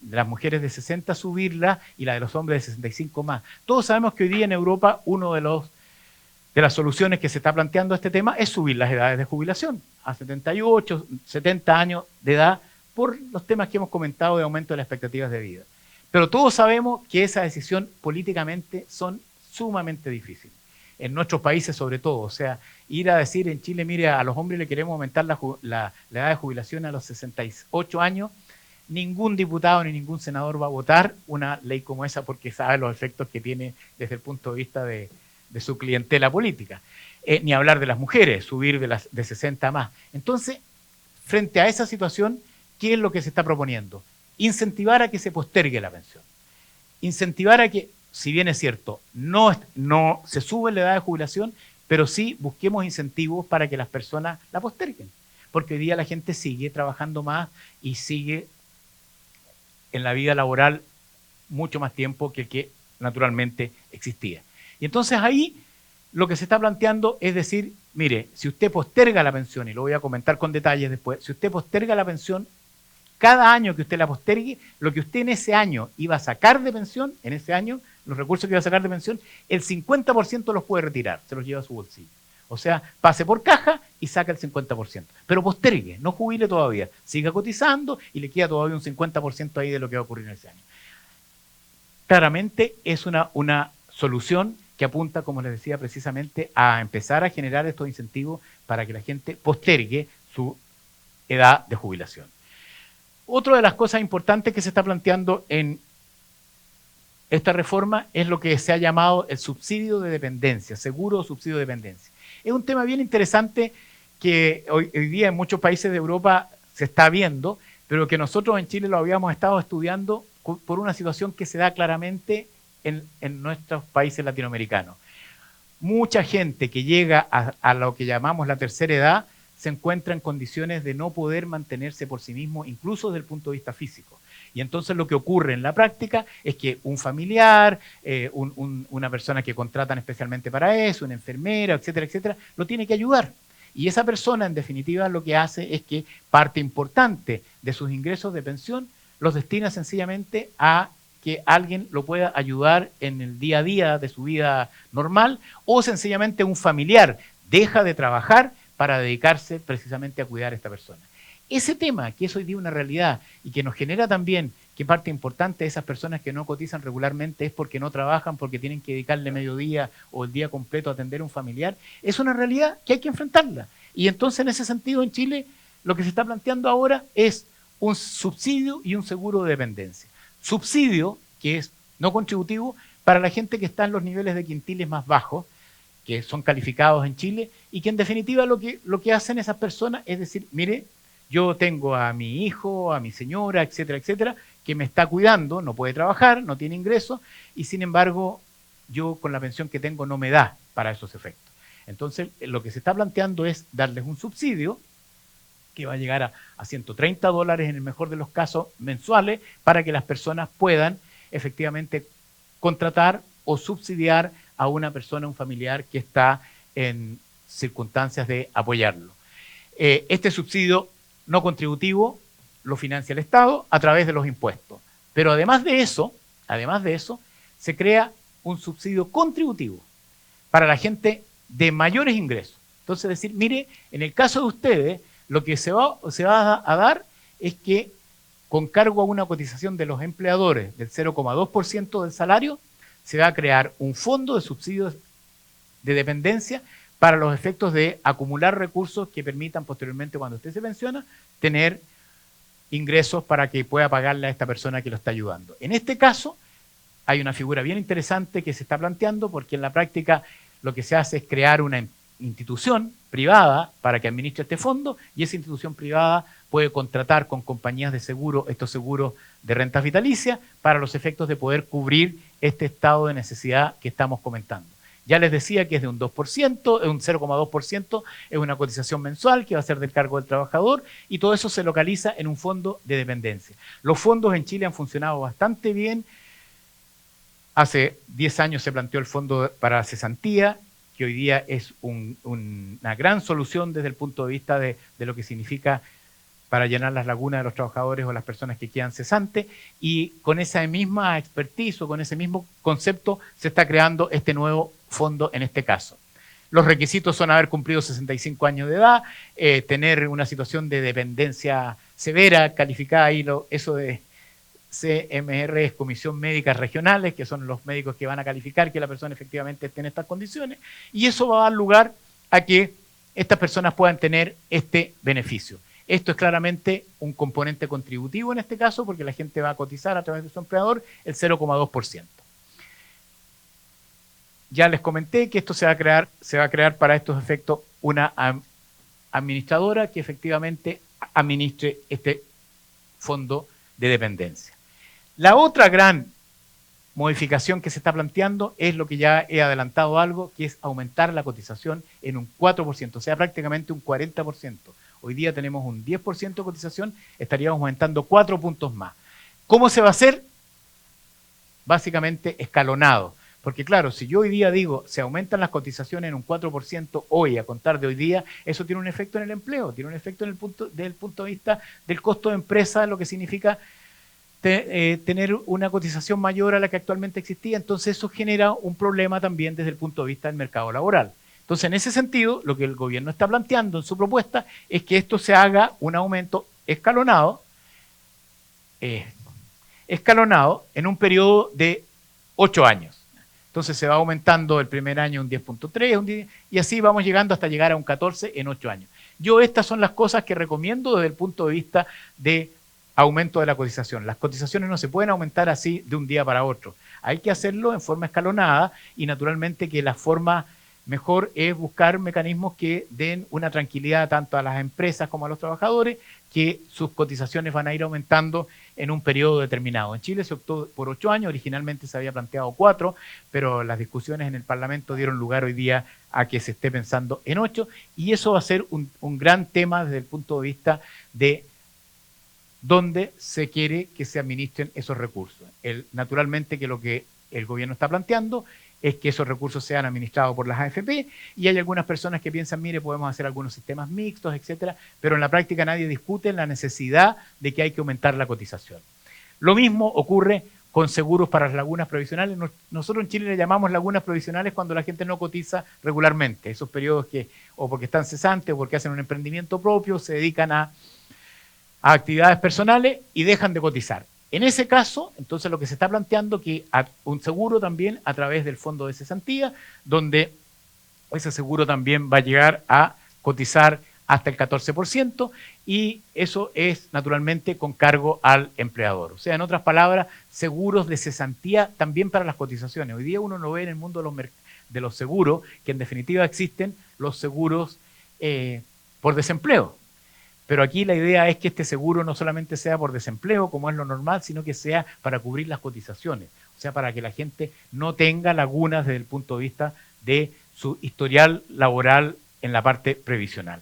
De las mujeres de 60 subirla y la de los hombres de 65 más. Todos sabemos que hoy día en Europa uno de las soluciones que se está planteando a este tema es subir las edades de jubilación a 78, 70 años de edad por los temas que hemos comentado de aumento de las expectativas de vida. Pero todos sabemos que esa decisión políticamente son sumamente difíciles. En nuestros países sobre todo, o sea, ir a decir en Chile, mire, a los hombres le queremos aumentar la edad de jubilación a los 68 años, ningún diputado ni ningún senador va a votar una ley como esa porque sabe los efectos que tiene desde el punto de vista de su clientela política. Ni hablar de las mujeres, subir de 60 a más. Entonces, frente a esa situación, ¿qué es lo que se está proponiendo? Incentivar a que se postergue la pensión. Incentivar a que, si bien es cierto, no se sube la edad de jubilación, pero sí busquemos incentivos para que las personas la posterguen. Porque hoy día la gente sigue trabajando más y sigue en la vida laboral mucho más tiempo que el que naturalmente existía. Y entonces ahí lo que se está planteando es decir, mire, si usted posterga la pensión, y lo voy a comentar con detalles después, si usted posterga la pensión, cada año que usted la postergue, lo que usted en ese año iba a sacar de pensión, en ese año, los recursos que iba a sacar de pensión, el 50% los puede retirar, se los lleva a su bolsillo. O sea, pase por caja y saca el 50%. Pero postergue, no jubile todavía. Siga cotizando y le queda todavía un 50% ahí de lo que va a ocurrir en ese año. Claramente es una solución que apunta, como les decía, precisamente a empezar a generar estos incentivos para que la gente postergue su edad de jubilación. Otra de las cosas importantes que se está planteando en esta reforma es lo que se ha llamado el subsidio de dependencia, seguro o subsidio de dependencia. Es un tema bien interesante que hoy día en muchos países de Europa se está viendo, pero que nosotros en Chile lo habíamos estado estudiando por una situación que se da claramente en nuestros países latinoamericanos. Mucha gente que llega a lo que llamamos la tercera edad se encuentra en condiciones de no poder mantenerse por sí mismo, incluso desde el punto de vista físico. Y entonces lo que ocurre en la práctica es que un familiar, una persona que contratan especialmente para eso, una enfermera, etcétera, etcétera, lo tiene que ayudar. Y esa persona, en definitiva, lo que hace es que parte importante de sus ingresos de pensión los destina sencillamente a que alguien lo pueda ayudar en el día a día de su vida normal, o sencillamente un familiar deja de trabajar para dedicarse precisamente a cuidar a esta persona. Ese tema, que es hoy día una realidad y que nos genera también que parte importante de esas personas que no cotizan regularmente es porque no trabajan, porque tienen que dedicarle mediodía o el día completo a atender a un familiar, es una realidad que hay que enfrentarla. Y entonces, en ese sentido, en Chile, lo que se está planteando ahora es un subsidio y un seguro de dependencia. Subsidio, que es no contributivo, para la gente que está en los niveles de quintiles más bajos, que son calificados en Chile, y que en definitiva lo que hacen esas personas es decir, mire, yo tengo a mi hijo, a mi señora, etcétera, etcétera, que me está cuidando, no puede trabajar, no tiene ingresos, y sin embargo, yo con la pensión que tengo no me da para esos efectos. Entonces, lo que se está planteando es darles un subsidio que va a llegar a $130 en el mejor de los casos mensuales para que las personas puedan efectivamente contratar o subsidiar a una persona, un familiar que está en circunstancias de apoyarlo. Este subsidio no contributivo lo financia el Estado a través de los impuestos. Pero además de eso, se crea un subsidio contributivo para la gente de mayores ingresos. Entonces, decir, mire, en el caso de ustedes, lo que se va a dar es que con cargo a una cotización de los empleadores del 0,2% del salario, se va a crear un fondo de subsidios de dependencia para los efectos de acumular recursos que permitan posteriormente, cuando usted se pensiona, tener ingresos para que pueda pagarle a esta persona que lo está ayudando. En este caso, hay una figura bien interesante que se está planteando porque en la práctica lo que se hace es crear una institución privada para que administre este fondo y esa institución privada puede contratar con compañías de seguro estos seguros de rentas vitalicias para los efectos de poder cubrir este estado de necesidad que estamos comentando. Ya les decía que es de un 2%, un 0,2%, es una cotización mensual que va a ser del cargo del trabajador y todo eso se localiza en un fondo de dependencia. Los fondos en Chile han funcionado bastante bien. Hace 10 años se planteó el fondo para la cesantía, que hoy día es una gran solución desde el punto de vista de lo que significa para llenar las lagunas de los trabajadores o las personas que quedan cesantes, y con esa misma expertise o con ese mismo concepto se está creando este nuevo fondo en este caso. Los requisitos son haber cumplido 65 años de edad, tener una situación de dependencia severa, calificada ahí, eso de CMR es Comisión Médicas Regionales, que son los médicos que van a calificar que la persona efectivamente esté en estas condiciones, y eso va a dar lugar a que estas personas puedan tener este beneficio. Esto es claramente un componente contributivo en este caso, porque la gente va a cotizar a través de su empleador el 0,2%. Ya les comenté que esto se va a crear para estos efectos una administradora que efectivamente administre este fondo de dependencia. La otra gran modificación que se está planteando es lo que ya he adelantado algo, que es aumentar la cotización en un 4%, o sea, prácticamente un 40%. Hoy día tenemos un 10% de cotización, estaríamos aumentando 4 puntos más. ¿Cómo se va a hacer? Básicamente escalonado, Porque claro, si yo hoy día digo, se aumentan las cotizaciones en un 4% hoy, a contar de hoy día, eso tiene un efecto en el empleo, tiene un efecto en desde el punto de vista del costo de empresa, lo que significa tener una cotización mayor a la que actualmente existía. Entonces eso genera un problema también desde el punto de vista del mercado laboral. Entonces, en ese sentido, lo que el gobierno está planteando en su propuesta es que esto se haga un aumento escalonado, en un periodo de 8 años. Entonces se va aumentando el primer año un 10.3, y así vamos llegando hasta llegar a un 14 en 8 años. Yo estas son las cosas que recomiendo desde el punto de vista de aumento de la cotización. Las cotizaciones no se pueden aumentar así de un día para otro. Hay que hacerlo en forma escalonada y naturalmente que la forma mejor es buscar mecanismos que den una tranquilidad tanto a las empresas como a los trabajadores, que sus cotizaciones van a ir aumentando en un periodo determinado. En Chile se optó por 8 años, originalmente se había planteado 4, pero las discusiones en el Parlamento dieron lugar hoy día a que se esté pensando en 8, y eso va a ser un gran tema desde el punto de vista de dónde se quiere que se administren esos recursos. Naturalmente que lo que el gobierno está planteando es que esos recursos sean administrados por las AFP, y hay algunas personas que piensan, mire, podemos hacer algunos sistemas mixtos, etcétera, pero en la práctica nadie discute la necesidad de que hay que aumentar la cotización. Lo mismo ocurre con seguros para las lagunas provisionales. Nosotros en Chile le llamamos lagunas provisionales cuando la gente no cotiza regularmente, esos periodos que o porque están cesantes o porque hacen un emprendimiento propio, se dedican a actividades personales y dejan de cotizar. En ese caso, entonces lo que se está planteando es que un seguro también a través del fondo de cesantía, donde ese seguro también va a llegar a cotizar hasta el 14%, y eso es naturalmente con cargo al empleador. O sea, en otras palabras, seguros de cesantía también para las cotizaciones. Hoy día uno no ve en el mundo de los seguros, que en definitiva existen los seguros por desempleo. Pero aquí la idea es que este seguro no solamente sea por desempleo, como es lo normal, sino que sea para cubrir las cotizaciones. O sea, para que la gente no tenga lagunas desde el punto de vista de su historial laboral en la parte previsional,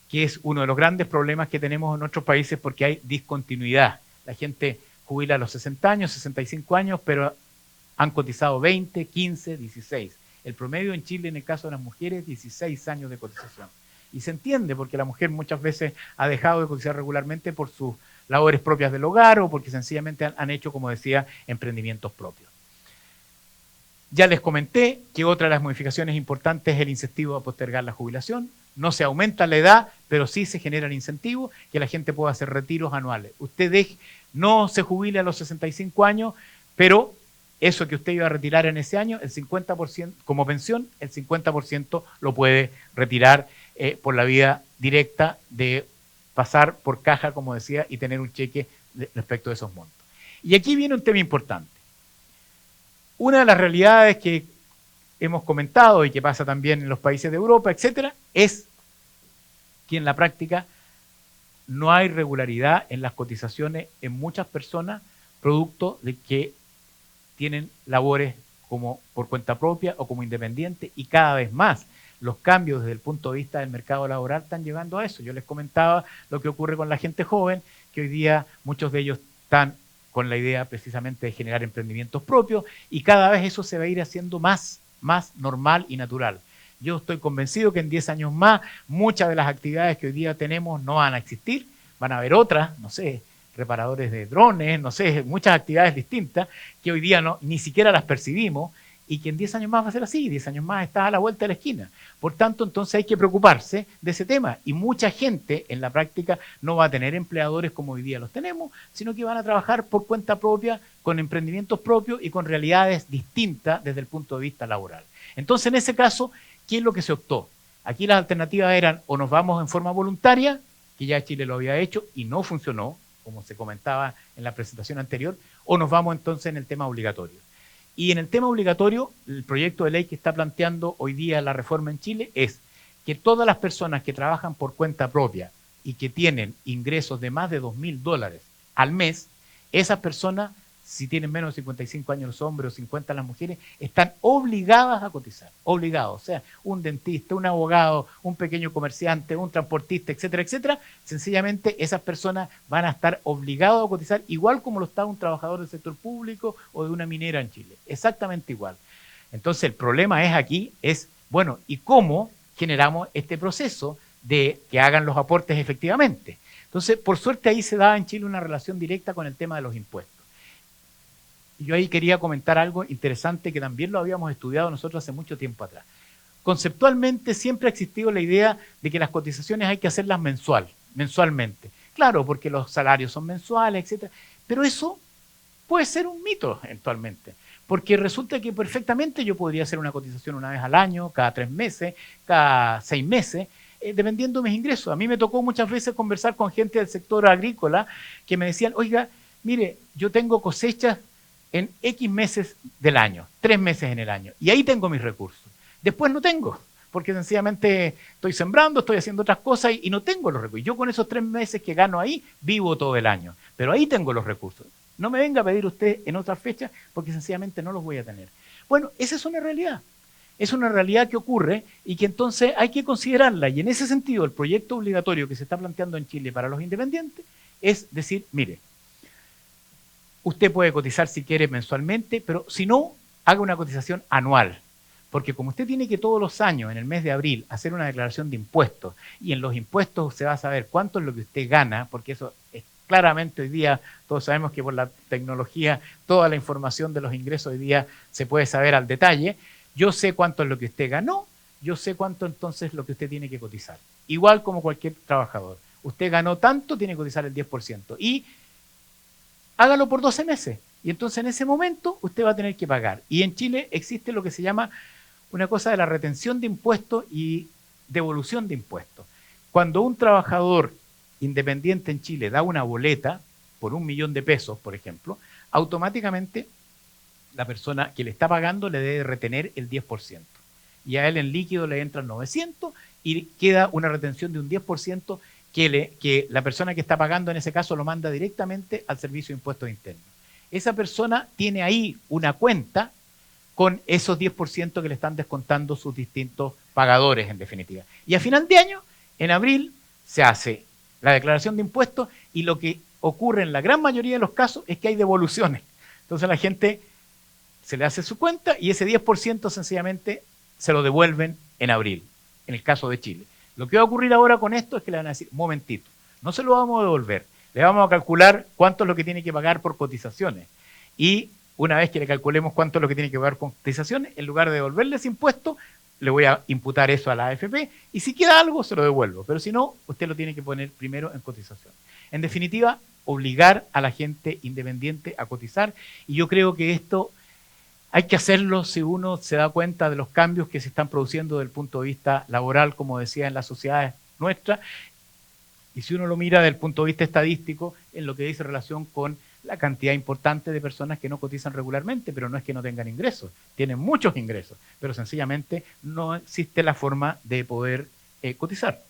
que es uno de los grandes problemas que tenemos en nuestros países porque hay discontinuidad. La gente jubila a los 60 años, 65 años, pero han cotizado 20, 15, 16. El promedio en Chile, en el caso de las mujeres, 16 años de cotización. Y se entiende porque la mujer muchas veces ha dejado de cotizar regularmente por sus labores propias del hogar o porque sencillamente han hecho, como decía, emprendimientos propios. Ya les comenté que otra de las modificaciones importantes es el incentivo a postergar la jubilación. No se aumenta la edad, pero sí se genera el incentivo que la gente pueda hacer retiros anuales. Usted no se jubila a los 65 años, pero eso que usted iba a retirar en ese año, el 50% como pensión, el 50% lo puede retirar por la vía directa de pasar por caja, como decía, y tener un cheque respecto de esos montos. Y aquí viene un tema importante. Una de las realidades que hemos comentado y que pasa también en los países de Europa, etcétera, es que en la práctica no hay regularidad en las cotizaciones en muchas personas, producto de que tienen labores como por cuenta propia o como independiente, y cada vez más los cambios desde el punto de vista del mercado laboral están llevando a eso. Yo les comentaba lo que ocurre con la gente joven, que hoy día muchos de ellos están con la idea precisamente de generar emprendimientos propios, y cada vez eso se va a ir haciendo más normal y natural. Yo estoy convencido que en 10 años más muchas de las actividades que hoy día tenemos no van a existir, van a haber otras, no sé, reparadores de drones, no sé, muchas actividades distintas que hoy día ni siquiera las percibimos, y que en 10 años más va a ser así, 10 años más está a la vuelta de la esquina. Por tanto, entonces hay que preocuparse de ese tema, y mucha gente en la práctica no va a tener empleadores como hoy día los tenemos, sino que van a trabajar por cuenta propia, con emprendimientos propios y con realidades distintas desde el punto de vista laboral. Entonces, en ese caso, ¿qué es lo que se optó? Aquí las alternativas eran o nos vamos en forma voluntaria, que ya Chile lo había hecho y no funcionó, como se comentaba en la presentación anterior, o nos vamos entonces en el tema obligatorio. Y en el tema obligatorio, el proyecto de ley que está planteando hoy día la reforma en Chile es que todas las personas que trabajan por cuenta propia y que tienen ingresos de más de $2.000 al mes, esas personas, si tienen menos de 55 años los hombres o 50 las mujeres, están obligadas a cotizar, obligados. O sea, un dentista, un abogado, un pequeño comerciante, un transportista, etcétera, etcétera, sencillamente esas personas van a estar obligados a cotizar igual como lo está un trabajador del sector público o de una minera en Chile, exactamente igual. Entonces el problema es, bueno, ¿y cómo generamos este proceso de que hagan los aportes efectivamente? Entonces, por suerte ahí se da en Chile una relación directa con el tema de los impuestos. Y yo ahí quería comentar algo interesante que también lo habíamos estudiado nosotros hace mucho tiempo atrás. Conceptualmente siempre ha existido la idea de que las cotizaciones hay que hacerlas mensualmente. Claro, porque los salarios son mensuales, etc. Pero eso puede ser un mito eventualmente, porque resulta que perfectamente yo podría hacer una cotización una vez al año, cada 3 meses, cada 6 meses, dependiendo de mis ingresos. A mí me tocó muchas veces conversar con gente del sector agrícola que me decían, oiga, mire, yo tengo cosechas en X meses del año, 3 meses en el año, y ahí tengo mis recursos. Después no tengo, porque sencillamente estoy sembrando, estoy haciendo otras cosas y no tengo los recursos. Yo con esos 3 meses que gano ahí, vivo todo el año, pero ahí tengo los recursos. No me venga a pedir usted en otras fechas porque sencillamente no los voy a tener. Bueno, esa es una realidad. Es una realidad que ocurre y que entonces hay que considerarla. Y en ese sentido, el proyecto obligatorio que se está planteando en Chile para los independientes es decir, mire, usted puede cotizar si quiere mensualmente, pero si no, haga una cotización anual. Porque como usted tiene que todos los años, en el mes de abril, hacer una declaración de impuestos, y en los impuestos se va a saber cuánto es lo que usted gana, porque eso es claramente hoy día, todos sabemos que por la tecnología, toda la información de los ingresos hoy día se puede saber al detalle. Yo sé cuánto es lo que usted ganó, yo sé cuánto entonces es lo que usted tiene que cotizar. Igual como cualquier trabajador. Usted ganó tanto, tiene que cotizar el 10%. Y hágalo por 12 meses. Y entonces en ese momento usted va a tener que pagar. Y en Chile existe lo que se llama una cosa de la retención de impuestos y devolución de impuestos. Cuando un trabajador independiente en Chile da una boleta por 1 millón de pesos, por ejemplo, automáticamente la persona que le está pagando le debe retener el 10%. Y a él en líquido le entran 900 y queda una retención de un 10% que la persona que está pagando en ese caso lo manda directamente al Servicio de Impuestos Internos. Esa persona tiene ahí una cuenta con esos 10% que le están descontando sus distintos pagadores, en definitiva. Y a final de año, en abril, se hace la declaración de impuestos y lo que ocurre en la gran mayoría de los casos es que hay devoluciones. Entonces a la gente se le hace su cuenta y ese 10% sencillamente se lo devuelven en abril, en el caso de Chile. Lo que va a ocurrir ahora con esto es que le van a decir, momentito, no se lo vamos a devolver, le vamos a calcular cuánto es lo que tiene que pagar por cotizaciones. Y una vez que le calculemos cuánto es lo que tiene que pagar por cotizaciones, en lugar de devolverle ese impuesto, le voy a imputar eso a la AFP y si queda algo se lo devuelvo, pero si no, usted lo tiene que poner primero en cotización. En definitiva, obligar a la gente independiente a cotizar y yo creo que esto hay que hacerlo si uno se da cuenta de los cambios que se están produciendo desde el punto de vista laboral, como decía, en las sociedades nuestras, y si uno lo mira desde el punto de vista estadístico, en lo que dice relación con la cantidad importante de personas que no cotizan regularmente, pero no es que no tengan ingresos, tienen muchos ingresos, pero sencillamente no existe la forma de poder cotizar.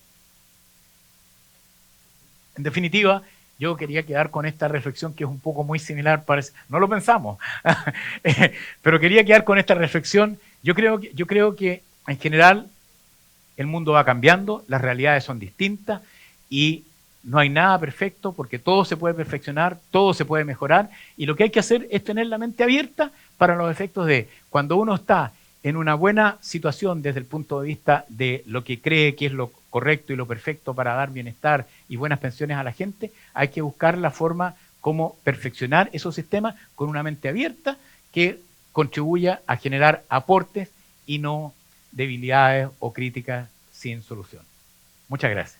En definitiva, yo quería quedar con esta reflexión que es un poco muy similar, parece, no lo pensamos, pero quería quedar con esta reflexión. Yo creo que en general el mundo va cambiando, las realidades son distintas y no hay nada perfecto porque todo se puede perfeccionar, todo se puede mejorar y lo que hay que hacer es tener la mente abierta para los efectos de cuando uno está en una buena situación desde el punto de vista de lo que cree que es lo correcto y lo perfecto para dar bienestar y buenas pensiones a la gente, hay que buscar la forma como perfeccionar esos sistemas con una mente abierta que contribuya a generar aportes y no debilidades o críticas sin solución. Muchas gracias.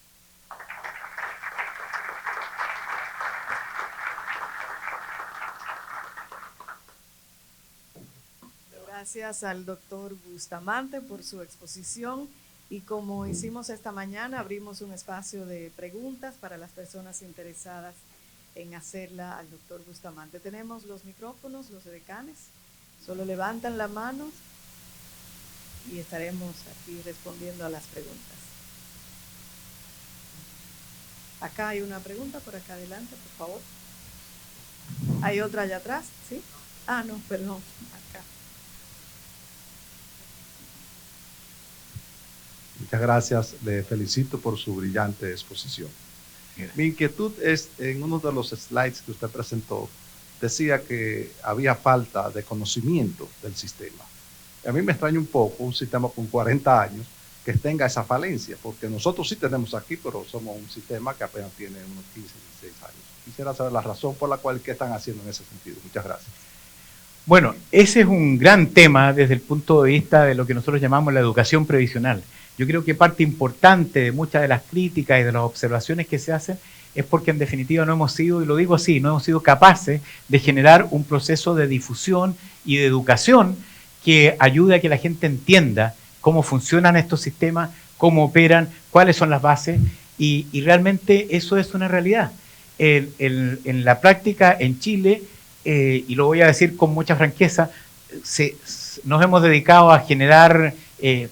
Gracias al doctor Bustamante por su exposición y como hicimos esta mañana, abrimos un espacio de preguntas para las personas interesadas en hacerla al doctor Bustamante. Tenemos los micrófonos, los edecanes, solo levantan la mano y estaremos aquí respondiendo a las preguntas. Acá hay una pregunta, por acá adelante, por favor. ¿Hay otra allá atrás? ¿Sí? Ah, no, perdón, acá. Muchas gracias, le felicito por su brillante exposición. Mi inquietud es, en uno de los slides que usted presentó, decía que había falta de conocimiento del sistema. A mí me extraña un poco un sistema con 40 años que tenga esa falencia, porque nosotros sí tenemos aquí, pero somos un sistema que apenas tiene unos 15, 16 años. Quisiera saber la razón por la cual, ¿qué están haciendo en ese sentido? Muchas gracias. Bueno, ese es un gran tema desde el punto de vista de lo que nosotros llamamos la educación previsional. Yo creo que parte importante de muchas de las críticas y de las observaciones que se hacen es porque en definitiva no hemos sido, y lo digo así, no hemos sido capaces de generar un proceso de difusión y de educación que ayude a que la gente entienda cómo funcionan estos sistemas, cómo operan, cuáles son las bases, y realmente eso es una realidad. En la práctica en Chile, y lo voy a decir con mucha franqueza, nos hemos dedicado a generar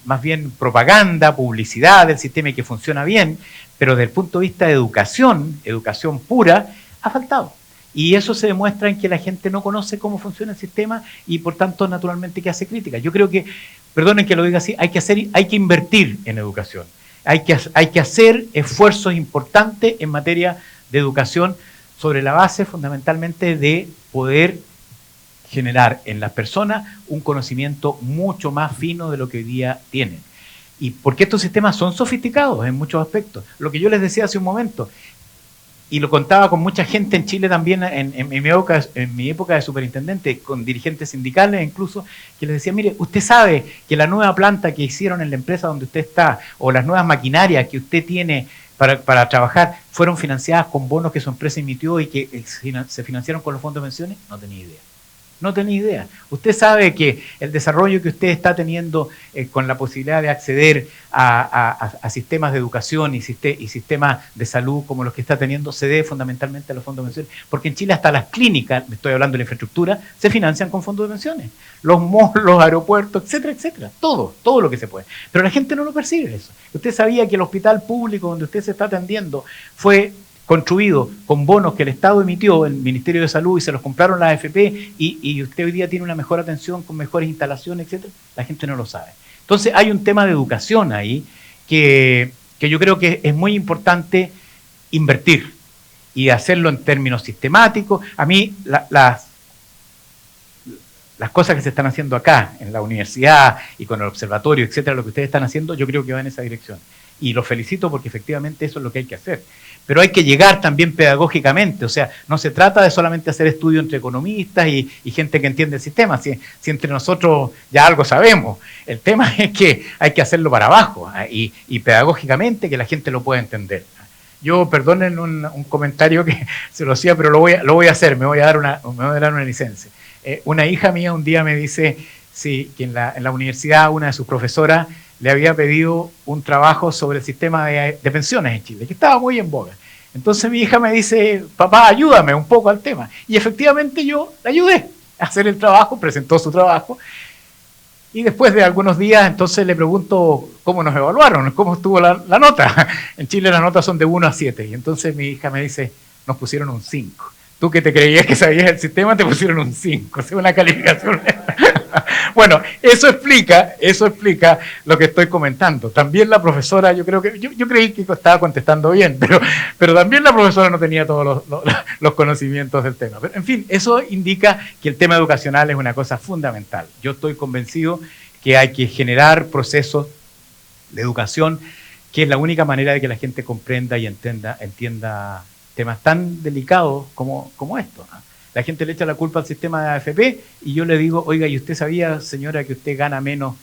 más bien propaganda, publicidad del sistema y que funciona bien, pero desde el punto de vista de educación pura, ha faltado. Y eso se demuestra en que la gente no conoce cómo funciona el sistema y por tanto naturalmente que hace críticas. Yo creo que, perdonen que lo diga así, hay que invertir en educación. Hay que hacer esfuerzos importantes en materia de educación sobre la base fundamentalmente de poder generar en las personas un conocimiento mucho más fino de lo que hoy día tienen. Y porque estos sistemas son sofisticados en muchos aspectos. Lo que yo les decía hace un momento, y lo contaba con mucha gente en Chile también en mi época de superintendente, con dirigentes sindicales incluso, que les decía, mire, usted sabe que la nueva planta que hicieron en la empresa donde usted está, o las nuevas maquinarias que usted tiene para trabajar, fueron financiadas con bonos que su empresa emitió y que se financiaron con los fondos de pensiones. No tenía idea. No tenía idea. Usted sabe que el desarrollo que usted está teniendo con la posibilidad de acceder a sistemas de educación y sistemas de salud como los que está teniendo se debe fundamentalmente a los fondos de pensiones, porque en Chile hasta las clínicas, me estoy hablando de la infraestructura, se financian con fondos de pensiones. Los malls, los aeropuertos, etcétera, etcétera. Todo lo que se puede. Pero la gente no lo percibe eso. Usted sabía que el hospital público donde usted se está atendiendo fue construido con bonos que el Estado emitió, el Ministerio de Salud, y se los compraron las AFP, y usted hoy día tiene una mejor atención con mejores instalaciones, etcétera. La gente no lo sabe. Entonces hay un tema de educación ahí que yo creo que es muy importante invertir y hacerlo en términos sistemáticos. A mí las cosas que se están haciendo acá en la universidad y con el observatorio, etcétera, lo que ustedes están haciendo, yo creo que va en esa dirección. Y los felicito porque efectivamente eso es lo que hay que hacer. Pero hay que llegar también pedagógicamente, o sea, no se trata de solamente hacer estudios entre economistas y gente que entiende el sistema, si entre nosotros ya algo sabemos. El tema es que hay que hacerlo para abajo y pedagógicamente que la gente lo pueda entender. Yo, perdonen un comentario que se lo hacía, pero lo voy a hacer, me voy a dar una licencia. Una hija mía un día me dice sí, que en la universidad una de sus profesoras le había pedido un trabajo sobre el sistema de pensiones en Chile, que estaba muy en boga. Entonces mi hija me dice, papá, ayúdame un poco al tema. Y efectivamente yo la ayudé a hacer el trabajo, presentó su trabajo, y después de algunos días entonces le pregunto cómo nos evaluaron, cómo estuvo la nota. En Chile las notas son de 1 a 7, y entonces mi hija me dice, nos pusieron un 5. Tú que te creías que sabías el sistema, te pusieron un 5, o sea, una calificación. Bueno, eso explica lo que estoy comentando. También la profesora, yo creí que estaba contestando bien, pero también la profesora no tenía todos los conocimientos del tema. Pero, en fin, eso indica que el tema educacional es una cosa fundamental. Yo estoy convencido que hay que generar procesos de educación, que es la única manera de que la gente comprenda y entienda temas tan delicados como esto, ¿no? La gente le echa la culpa al sistema de AFP y yo le digo, oiga, ¿y usted sabía, señora, que usted gana menos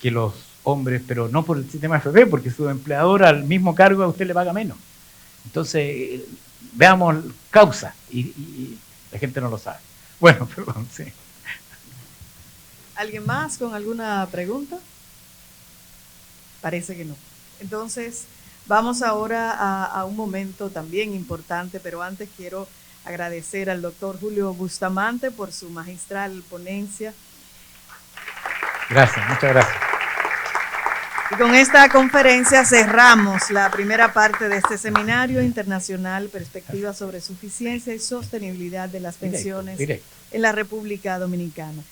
que los hombres, pero no por el sistema de AFP, porque su empleador al mismo cargo a usted le paga menos? Entonces, veamos causa y la gente no lo sabe. Bueno, perdón, sí. ¿Alguien más con alguna pregunta? Parece que no. Entonces, vamos ahora a un momento también importante, pero antes quiero agradecer al doctor Julio Bustamante por su magistral ponencia. Gracias, muchas gracias. Y con esta conferencia cerramos la primera parte de este seminario internacional, Perspectivas sobre Suficiencia y Sostenibilidad de las Pensiones en la República Dominicana.